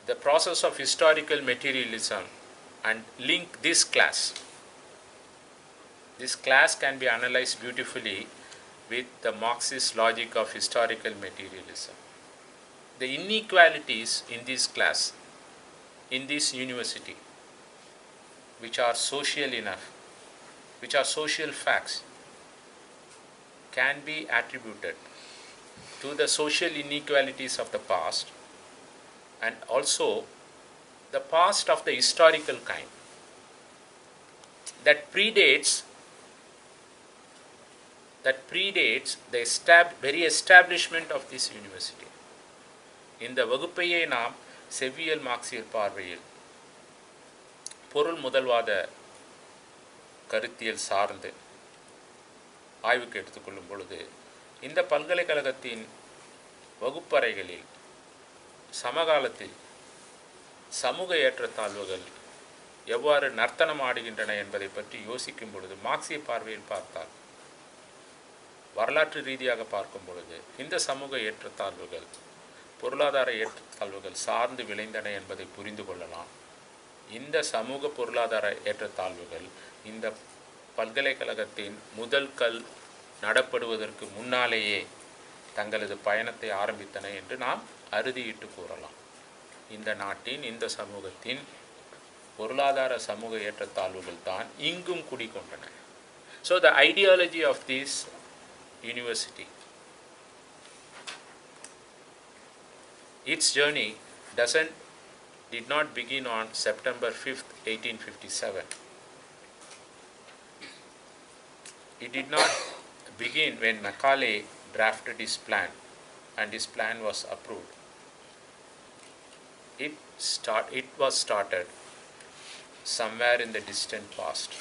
the process of historical materialism and link this class can be analyzed beautifully with the Marxist logic of historical materialism. The inequalities in this class, in this university, which are social enough, which are social facts, can be attributed to the social inequalities of the past and also the past of the historical kind that predates the very establishment of this university. இந்த வகுப்பையே நாம் செவ்வியல் மார்க்சியர் பார்வையில் பொருள் முதல்வாத கருத்தியல் சார்ந்து ஆய்வுக்கு எடுத்துக்கொள்ளும் பொழுது இந்த பல்கலைக்கழகத்தின் வகுப்பறைகளில் சமகாலத்தில் சமூக ஏற்றத்தாழ்வுகள் எவ்வாறு நர்த்தனம் ஆடுகின்றன என்பதை பற்றி யோசிக்கும் பொழுது மார்க்சிய பார்வையில் பார்த்தால், வரலாற்று ரீதியாக பார்க்கும் பொழுது இந்த சமூக ஏற்றத்தாழ்வுகள் பொருளாதார ஏற்றத்தாழ்வுகள் சார்ந்து விளைந்தன என்பதை புரிந்து கொள்ளலாம். இந்த சமூக பொருளாதார ஏற்றத்தாழ்வுகள் இந்த பல்கலைக்கழகத்தின் முதல் கல் நடப்படுவதற்கு முன்னாலேயே தங்களது பயணத்தை ஆரம்பித்தன என்று நாம் அறுதியிட்டு கூறலாம். இந்த நாட்டின் இந்த சமூகத்தின் பொருளாதார சமூக ஏற்றத்தாழ்வுகள் தான் இங்கும் குடிகொண்டன. So the ideology of this university, its journey did not begin on September 5th, 1857. It did not begin when Macaulay drafted his plan and his plan was approved. It was started somewhere in the distant past,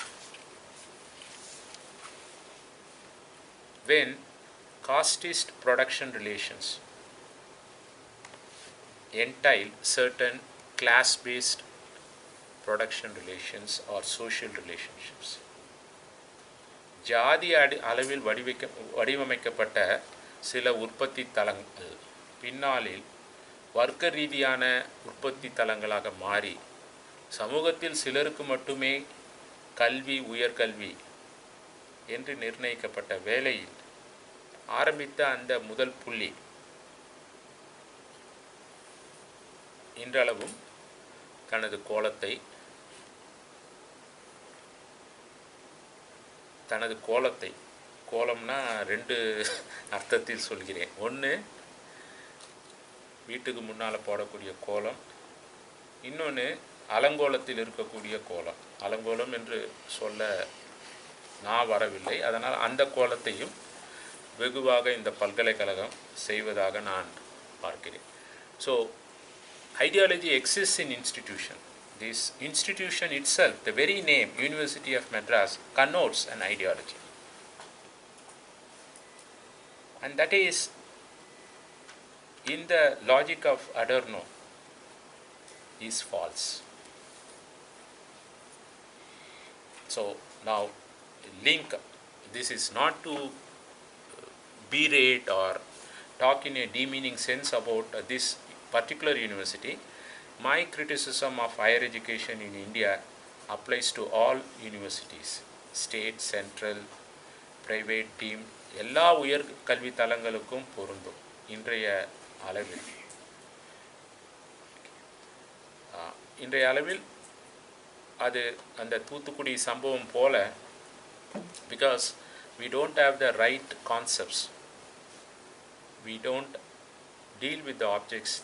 when casteist production relations entail certain class-based production relations or social relationships. ஜாதி அளவில் வடிவமைக்கப்பட்ட சில உற்பத்தி தளங்கள் பின்னாளில் வர்க்க ரீதியான உற்பத்தி தளங்களாக மாறி சமூகத்தில் சிலருக்கு மட்டுமே கல்வி, உயர்கல்வி என்று நிர்ணயிக்கப்பட்ட வேளையில் ஆரம்பித்த அந்த முதல் புள்ளி இன்றளவும் தனது கோலத்தை கோலம்னா ரெண்டு அர்த்தத்தில் சொல்கிறேன். ஒன்று வீட்டுக்கு முன்னால் போடக்கூடிய கோலம், இன்னொன்று அலங்கோலத்தில் இருக்கக்கூடிய கோலம். அலங்கோலம் என்று சொல்ல நான் வரவில்லை, அதனால் அந்த கோலத்தையும் வெகுவாக இந்த பல்கலைக்கழகம் செய்வதாக நான் பார்க்கிறேன். So ideology exists in institution. This institution itself, the very name University of Madras, connotes an ideology, and that is, in the logic of Adorno, is false. So now link, this is not to berate or talk in a demeaning sense about this particular university. My criticism of higher education in India applies to all universities, state, central, private team எல்லா உயர்கல்வி தலங்களுக்கும் பொருந்தும் இன்றைய அளவில். இன்றைய அளவில் அது அந்த தூத்துக்குடி சம்பவம் போல, because we don't have the right concepts, we don't deal with the objects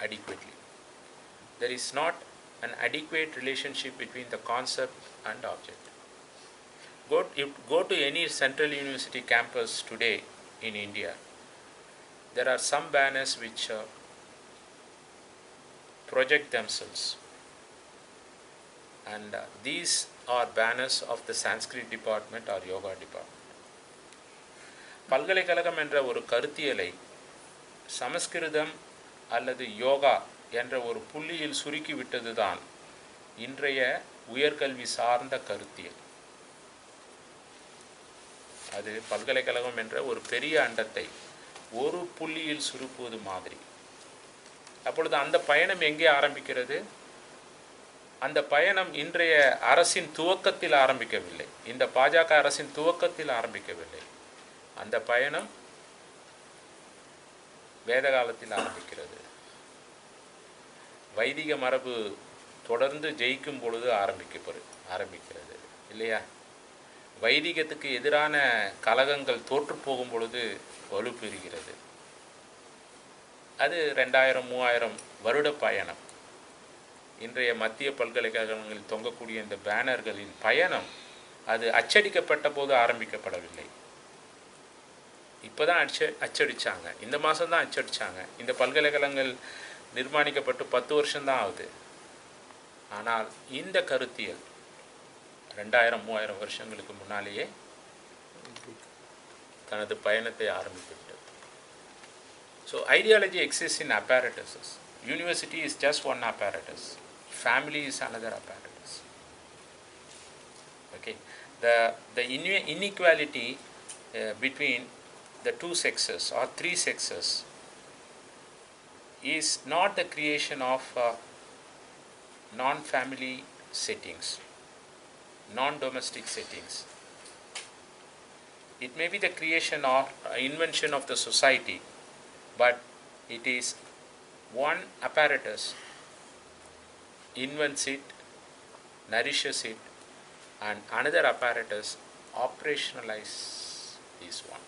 adequately. There is not an adequate relationship between the concept and object. Go to any central university campus today in India. There are some banners which project themselves, and these are banners of the Sanskrit department or yoga department. பல்கலைக்கழகம் என்ற ஒரு கருத்தியலை சமஸ்கிருதம் அல்லது யோகா என்ற ஒரு புள்ளியில் சுருக்கி விட்டதுதான் இன்றைய உயர்கல்வி சார்ந்த கருத்தியல். அது பல்கலைக்கழகம் என்ற ஒரு பெரிய அண்டத்தை ஒரு புள்ளியில் சுருக்குவது மாதிரி. அப்பொழுது அந்த பயணம் எங்கே ஆரம்பிக்கிறது? அந்த பயணம் இன்றைய அரசின் துவக்கத்தில் ஆரம்பிக்கவில்லை, இந்த பாஜக அரசின் துவக்கத்தில் ஆரம்பிக்கவில்லை. அந்த பயணம் வேத காலத்தில் ஆரம்பிக்கிறது. வைதிக மரபு தொடர்ந்து ஜெயிக்கும் பொழுது ஆரம்பிக்கிறது இல்லையா? வைதிகத்துக்கு எதிரான கலகங்கள் தோற்று போகும் பொழுது வலுப்பெறுகிறது. அது 2000-3000 வருட பயணம். இன்றைய மத்திய பல்கலைக்கழகங்களில் தொங்கக்கூடிய இந்த பேனர்களின் பயணம் அது அச்சடிக்கப்பட்ட போது ஆரம்பிக்கப்படவில்லை. இப்போ தான் அச்சடித்தாங்க, இந்த மாதம் தான் அச்சடித்தாங்க. இந்த பல்கலைக்கழகங்கள் நிர்மாணிக்கப்பட்டு 10 வருஷம்தான் ஆகுது. ஆனால் இந்த கருத்தியல் 2000-3000 வருஷங்களுக்கு முன்னாலேயே தனது பயணத்தை ஆரம்பித்துவிட்டது. So ideology exists in apparatuses. University is just one apparatus. Family is another apparatus. Okay, the inequality between the two sexes or three sexes is not the creation of non-family settings, non-domestic settings. It may be the creation or invention of the society, but it is one apparatus invents it, nourishes it, and another apparatus operationalizes this one.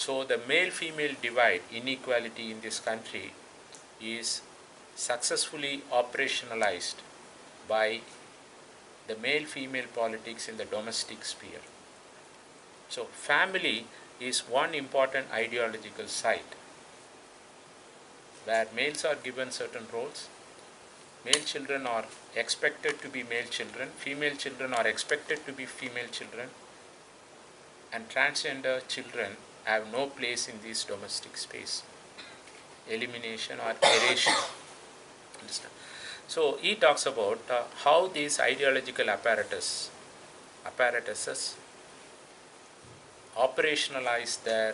So the male-female divide, inequality in this country is successfully operationalized by the male-female politics in the domestic sphere. So family is one important ideological site where males are given certain roles. Male children are expected to be male children, female children are expected to be female children, and transgender children have no place in this domestic space. Elimination or erasure. Understand? So he talks about how these ideological apparatuses operationalize their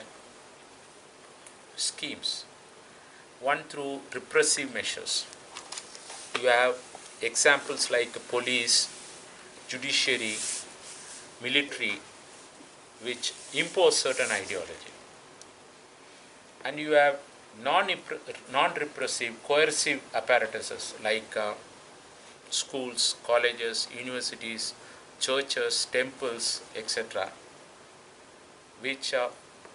schemes. One through repressive measures. You have examples like police, judiciary, military, which impose certain ideology. And you have non-repressive, coercive apparatuses like schools, colleges, universities, churches, temples, etc., which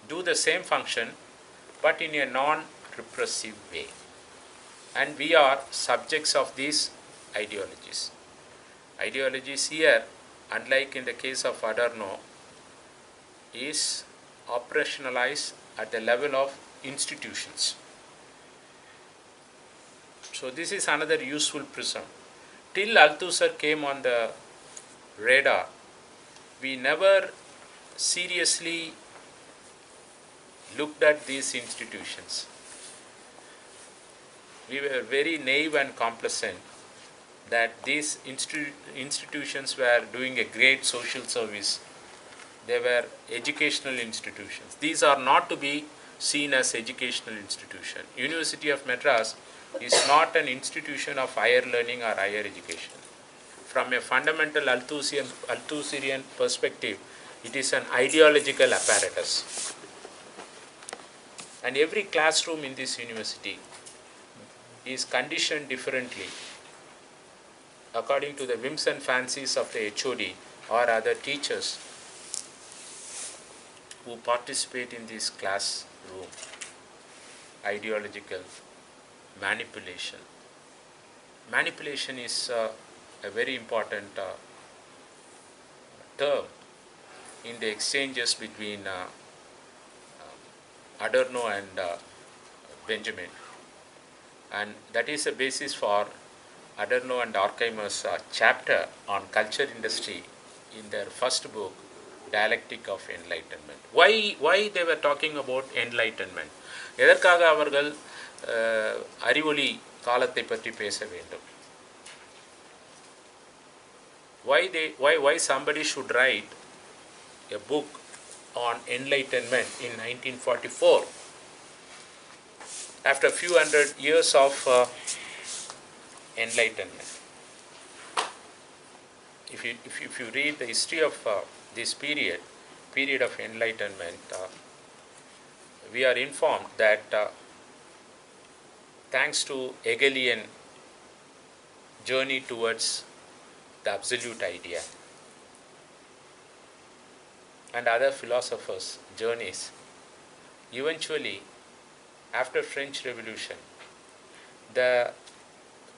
do the same function but in a non-repressive way. And we are subjects of these ideologies. Ideologies here, unlike in the case of Adorno, is operationalized at the level of institutions. So this is another useful prism. Till Althusser came on the radar, we never seriously looked at these institutions. We were very naive and complacent that these institutions were doing a great social service. They were educational institutions. These are not to be seen as educational institution. University of Madras is not an institution of higher learning or higher education. From a fundamental Althusserian perspective, It is an ideological apparatus. And every classroom in this university is conditioned differently according to the whims and fancies of the HOD or other teachers who participate in this classroom. Ideological manipulation. Manipulation is a very important term in the exchanges between Adorno and Benjamin, and that is the basis for Adorno and Horkheimer's chapter on culture industry in their first book, Dialectic of Enlightenment. Why they were talking about enlightenment? எதற்காக அவர்கள் அறிவொளி காலத்தை பற்றி பேச வேண்டும்? Why somebody should write a book on enlightenment in 1944 after a few hundred years of enlightenment? If you read the history of this period of enlightenment, we are informed that thanks to Hegelian journey towards the absolute idea and other philosophers' journeys, eventually after French Revolution, the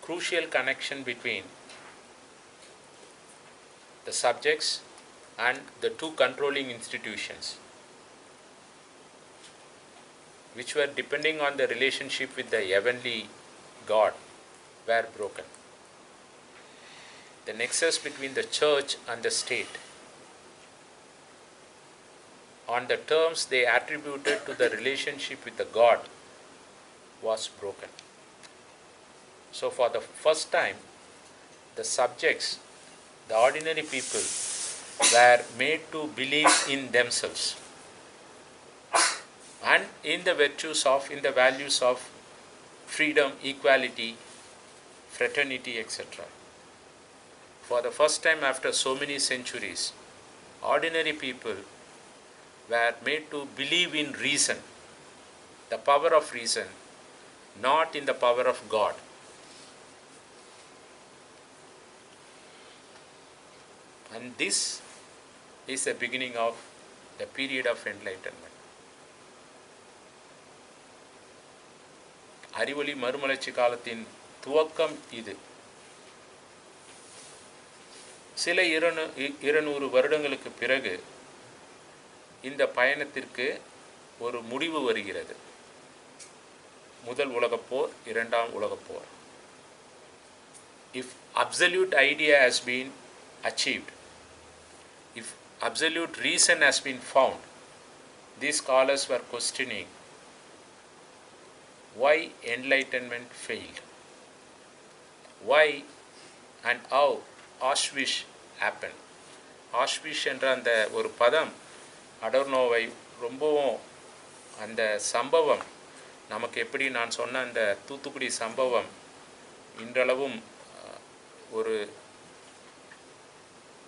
crucial connection between the subjects and the two controlling institutions, which were depending on the relationship with the heavenly God, were broken. The nexus between the church and the state, on the terms they attributed to the relationship with the God, was broken. So for the first time, the subjects, the ordinary people, were made to believe in themselves and in the virtues of, in the values of freedom, equality, fraternity, etc. For the first time after so many centuries, ordinary people were made to believe in reason, the power of reason, not in the power of God. And this is the beginning of the period of enlightenment. அறிவொளி மறுமலர்ச்சி காலத்தின் துவக்கம் இது. சில 200 வருடங்களுக்கு பிறகு இந்த பயணத்திற்கு ஒரு முடிவு வருகிறது. முதல் உலகப் போர், இரண்டாம் உலகப் போர். If absolute idea has been achieved, if absolute reason has been found, these scholars were questioning why enlightenment failed, why and how Auschwitz happened. Auschwitz என்ற அந்த ஒரு பதம் அடோர்னோவை ரொம்பவும், அந்த சம்பவம் நமக்கு எப்படி நான் சொன்ன அந்த தூத்துக்குடி சம்பவம் இன்றளவும் ஒரு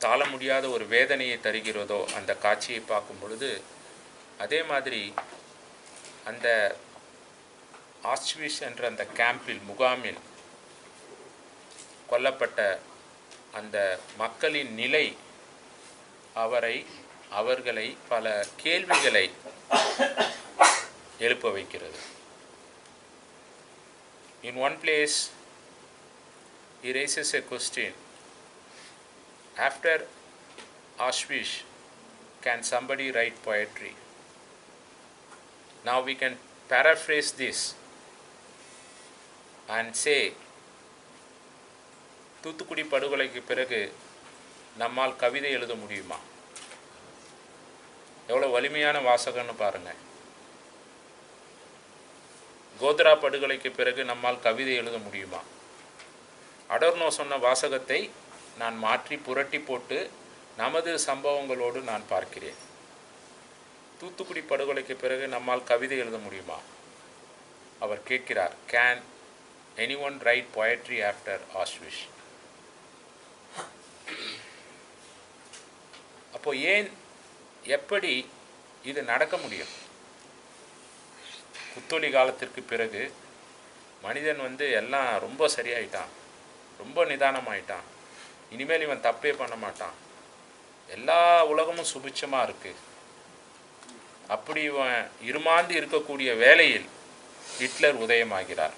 தாழ முடியாத ஒரு வேதனையை தருகிறதோ அந்த காட்சியை பார்க்கும் பொழுது, அதே மாதிரி அந்த ஆஷ்விட்ஸ் என்ற அந்த கேம்பில், முகாமில் கொல்லப்பட்ட அந்த மக்களின் நிலை அவர்களை பல கேள்விகளை எழுப்ப வைக்கிறது. In one place, he raises a question: after Auschwitz, can somebody write poetry? Now we can paraphrase this and say, Thoothukudi படுகொலைக்கு பிறகு நம்மால் கவிதை எழுத முடியுமா? எவ்வளோ வலிமையான வாசகம்னு பாருங்கள். கோத்ரா படுகொலைக்கு பிறகு நம்மால் கவிதை எழுத முடியுமா? அடோர்னோ சொன்ன வாசகத்தை நான் மாற்றி புரட்டி போட்டு நமது சம்பவங்களோடு நான் பார்க்கிறேன். தூத்துக்குடி படுகொலைக்கு பிறகு நம்மால் கவிதை எழுத முடியுமா? அவர் கேட்கிறார், can anyone write poetry after Auschwitz? அப்போ ஏன் எப்படி இது நடக்க முடியும்? புத்தொளி காலத்திற்கு பிறகு மனிதன் எல்லாம் ரொம்ப சரியாயிட்டான், ரொம்ப நிதானமாயிட்டான், இனிமேல் இவன் தப்பே பண்ண மாட்டான், எல்லா உலகமும் சுபிட்சமாக இருக்குது. அப்படி இவன் இருமாந்து இருக்கக்கூடிய வேளையில் ஹிட்லர் உதயமாகிறார்.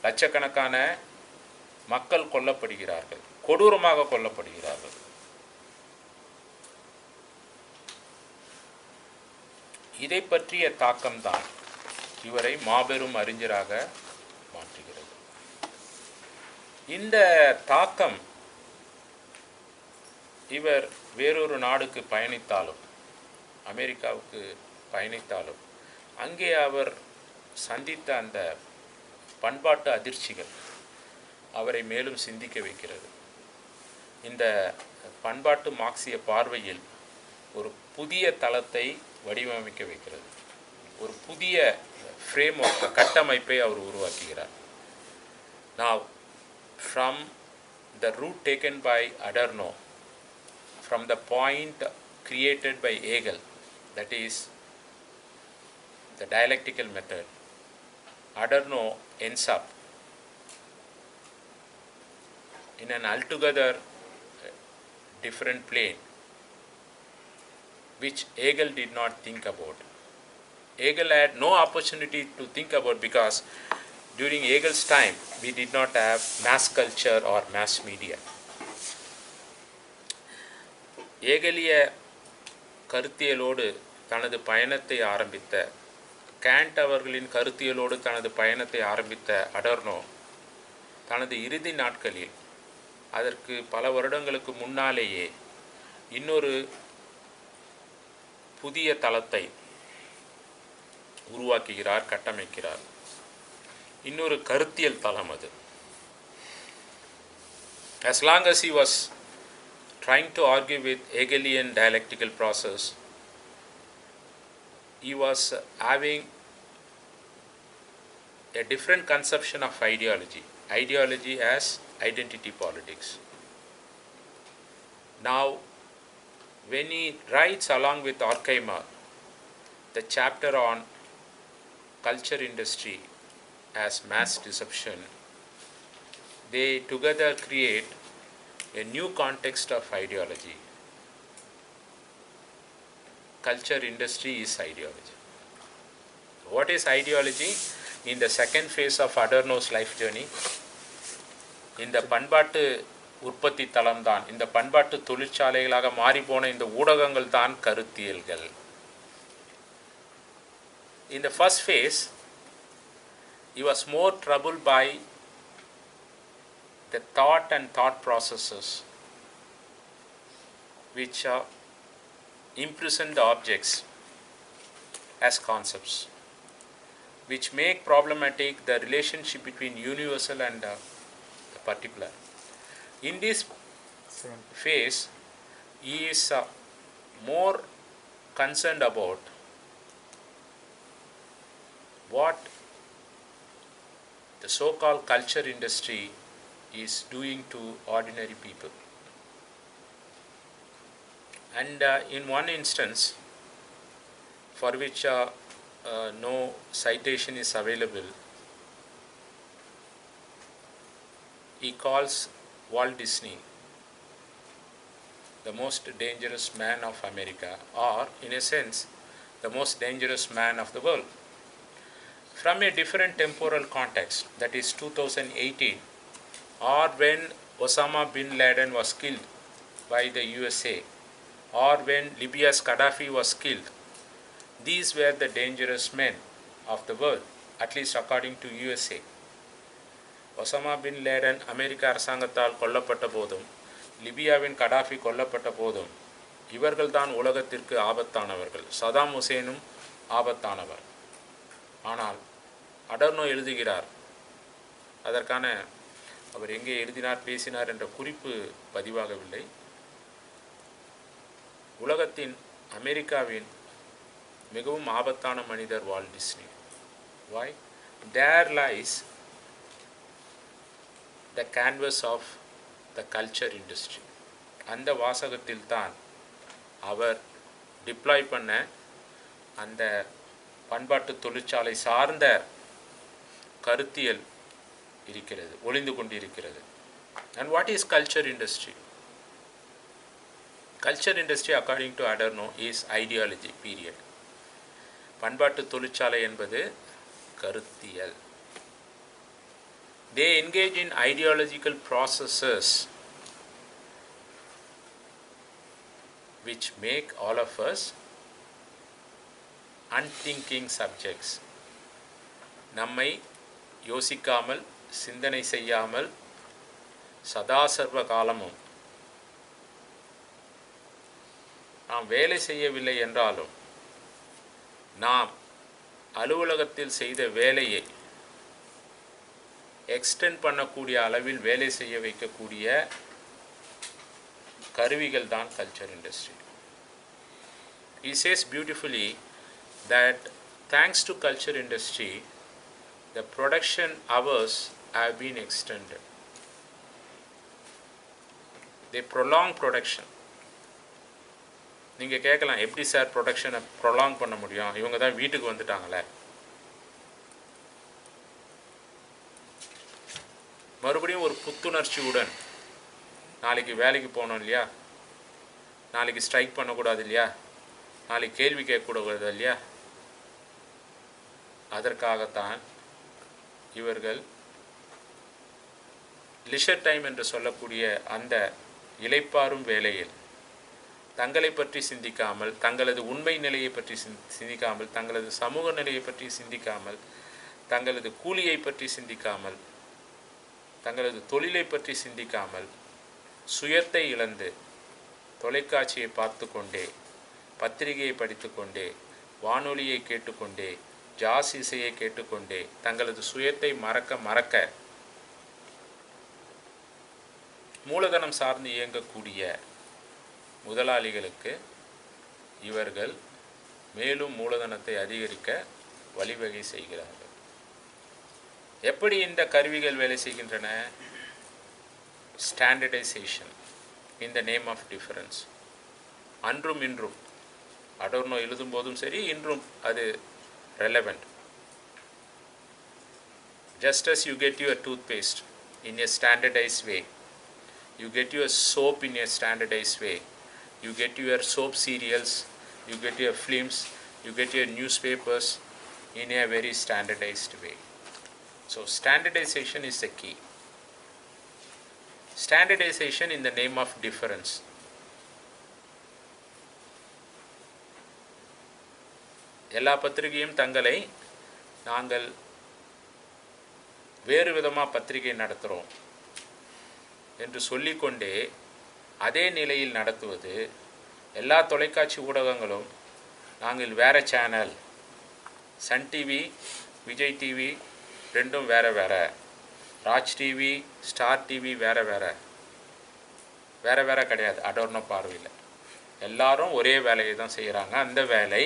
லட்சக்கணக்கான மக்கள் கொல்லப்படுகிறார்கள், கொடூரமாக கொல்லப்படுகிறார்கள். இதை பற்றிய தாக்கம்தான் இவரை மாபெரும் அறிஞராக மாற்றுகிறது. இந்த தாக்கம் இவர் வேறொரு நாடுக்கு பயணித்தாலும், அமெரிக்காவுக்கு பயணித்தாலும், அங்கே அவர் சந்தித்த அந்த பண்பாட்டு அதிர்ச்சிகள் அவரை மேலும் சிந்திக்க வைக்கிறது. இந்த பண்பாட்டு மார்க்சிய பார்வையில் ஒரு புதிய தளத்தை வடிவமைக்க வைக்கிறது, ஒரு புதிய ஃப்ரேம் ஆஃப் கட்டமைப்பை அவர் உருவாக்குகிறார். Now, from the route taken by Adorno, from the point created by Hegel, that is the dialectical method, Adorno ends up in an altogether different plane, which Hegel did not think about. Hegel had no opportunity to think about, because during Hegel's time we did not have mass culture or mass media. ஏகலிய கருத்தியலோடு தனது பயணத்தை ஆரம்பித்த, கேண்ட் அவர்களின் கருத்தியலோடு தனது பயணத்தை ஆரம்பித்த அடர்னோ தனது இறுதி நாட்களில், அதற்கு பல வருடங்களுக்கு முன்னாலேயே இன்னொரு புதிய தளத்தை உருவாக்குகிறார், கட்டமைக்கிறார். இன்னொரு கருத்தியல் தளம் அது. As long as he was trying to argue with Hegelian dialectical process, he was having a different conception of ideology. Ideology as identity politics. Now, when he writes along with Horkheimer the chapter on culture industry as mass deception, they together create a new context of ideology. Culture industry is ideology. What is ideology? In the second phase of Adorno's life journey, இந்த பண்பாட்டு உற்பத்தி தளம்தான், இந்த பண்பாட்டு தொழிற்சாலைகளாக மாறிப்போன இந்த ஊடகங்கள் தான் கருத்தியல்கள். In the first phase, he was more troubled by the thought and thought processes which imprison the objects as concepts, which make problematic the relationship between universal and the particular. In this phase, he is more concerned about what the so-called culture industry is doing to ordinary people. And in one instance, for which no citation is available, he calls Walt Disney the most dangerous man of America, or in a sense the most dangerous man of the world. From a different temporal context, that is 2018, or when Osama bin Laden was killed by the USA, or when Libya's Gaddafi was killed, these were the dangerous men of the world, at least according to USA. Osama bin Laden அமெரிக்க அரசாங்கத்தால் கொல்லப்பட்ட போதும், லிபியாவின் Gaddafi கொல்லப்பட்ட போதும், இவர்கள்தான் உலகத்திற்கு ஆபத்தானவர்கள். Saddam ஹுசேனும் ஆபத்தானவர். ஆனால் அடர்னோ எழுதுகிறார், அதற்கான அவர் எங்கே எழுதினார் பேசினார் என்ற குறிப்பு பதிவாகவில்லை. உலகத்தின் அமெரிக்காவின் மிகவும் ஆபத்தான மனிதர் Walt Disney. Why? There lies the canvas of the culture industry. அந்த வாசகத்தில் தான் அவர் டிப்ளாய் பண்ண அந்த பண்பாட்டு தொழிற்சாலை சார்ந்த கருத்தியல் இருக்கிறது, ஒளிந்து கொண்டிருக்கிறது. And what is culture industry? Culture industry according to Adorno is ideology, period. பண்பாட்டு தொழிற்சாலை என்பது கருத்தியல். They engage in ideological processes which make all of us unthinking subjects. நம்மை யோசிக்காமல், சிந்தனை செய்யாமல், சதாசர்வ காலமும் நாம் வேலை செய்யவில்லை என்றாலும் நாம் அலுவலகத்தில் செய்த வேலையை எக்ஸ்டெண்ட் பண்ணக்கூடிய அளவில் வேலை செய்ய வைக்கக்கூடிய கருவிகள் தான் culture industry. He says beautifully that thanks to culture industry the production hours have been extended. They prolong production. நீங்கள் கேட்கலாம், எப்படி சார் ப்ரொடக்ஷனை ப்ரொலாங் பண்ண முடியும், இவங்க தான் வீட்டுக்கு வந்துட்டாங்களே. மறுபடியும் ஒரு புத்துணர்ச்சியுடன் நாளைக்கு வேலைக்கு போகணும் இல்லையா, நாளைக்கு ஸ்ட்ரைக் பண்ணக்கூடாது இல்லையா, நாளைக்கு கேள்வி கேட்கக்கூடாது இல்லையா, அதற்காகத்தான் இவர்கள் லிஷர் டைம் என்று சொல்லக்கூடிய அந்த இளைப்பாறும் வேளையில் தங்களை பற்றி சிந்திக்காமல், தங்களது உண்மை நிலையை பற்றி சிந்திக்காமல், தங்களது சமூக நிலையை பற்றி சிந்திக்காமல், தங்களது கூலியை பற்றி சிந்திக்காமல், தங்களது தொழிலை பற்றி சிந்திக்காமல், சுயத்தை இழந்து தொலைக்காட்சியை பார்த்து கொண்டே, பத்திரிகையை படித்து கொண்டே, வானொலியை கேட்டுக்கொண்டே, ஜாஸ் இசையை கேட்டுக்கொண்டே தங்களது சுயத்தை மறக்க மூலதனம் சார்ந்து இயங்கக்கூடிய முதலாளிகளுக்கு இவர்கள் மேலும் மூலதனத்தை அதிகரிக்க வழிவகை செய்கிறார்கள். எப்படி இந்த கருவிகள் வேலை செய்கின்றன? Standardization in the name of difference. அன்றும் இன்றும் அடோர்னோ எழுதும் போதும் சரி, இன்றும் அது relevant. Just as you get your toothpaste in a standardized way, you get your soap in a standardized way, you get your soap cereals, you get your films, you get your newspapers in a very standardized way. So standardization is the key. Standardization in the name of difference. எல்லா பத்திரிகையும் தங்களை நாங்கள் வேறு விதமாக பத்திரிகை நடத்துகிறோம் என்று சொல்லிக்கொண்டே அதே நிலையில் நடத்துவது, எல்லா தொலைக்காட்சி ஊடகங்களும் நாங்கள் வேறு channel, Sun TV, Vijay TV ரெண்டும் வேறு வேறு, ராஜ் டிவி, ஸ்டார் டிவி வேறு வேறு கிடையாது. அடோர்னோ பார்வையில் எல்லாரும் ஒரே வேலையை தான் செய்கிறாங்க. அந்த வேலை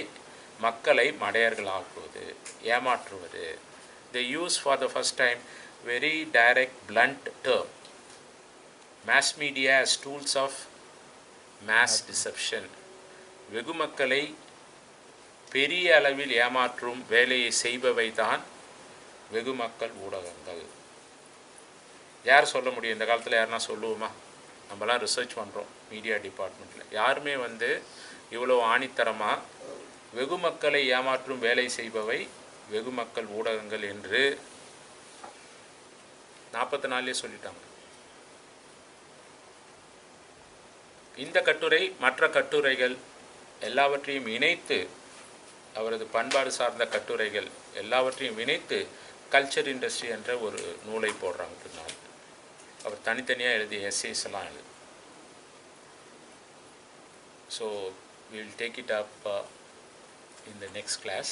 மக்களை மடையர்களாக்குவது, ஏமாற்றுவது. They use for the first time very direct, blunt term. Mass media as tools of mass deception. வெகு மக்களை பெரிய அளவில் ஏமாற்றும் வேலையை செய்பவை தான் வெகு மக்கள் ஊடகங்கள். யார் சொல்ல முடியும்? இந்த காலத்தில் யாருன்னா சொல்லுவோமா? நம்மலாம் ரிசர்ச் பண்ணுறோம் மீடியா டிபார்ட்மெண்ட்டில். யாருமே இவ்வளோ ஆணித்தரமாக வெகு மக்களை ஏமாற்றும் வேலை செய்பவை வெகு மக்கள் ஊடகங்கள் என்று 44 சொல்லிட்டாங்க. இந்த கட்டுரை மற்ற கட்டுரைகள் எல்லாவற்றையும் இணைத்து, அவரது பண்பாடு சார்ந்த கட்டுரைகள் எல்லாவற்றையும் இணைத்து கல்ச்சர் இண்டஸ்ட்ரி என்ற ஒரு நூலை போடுறாங்க. பின்னால் அவர் தனித்தனியாக எழுதிய எஸ்ஸேஸ் எல்லாம் எழுது. So we will take it up in the next class.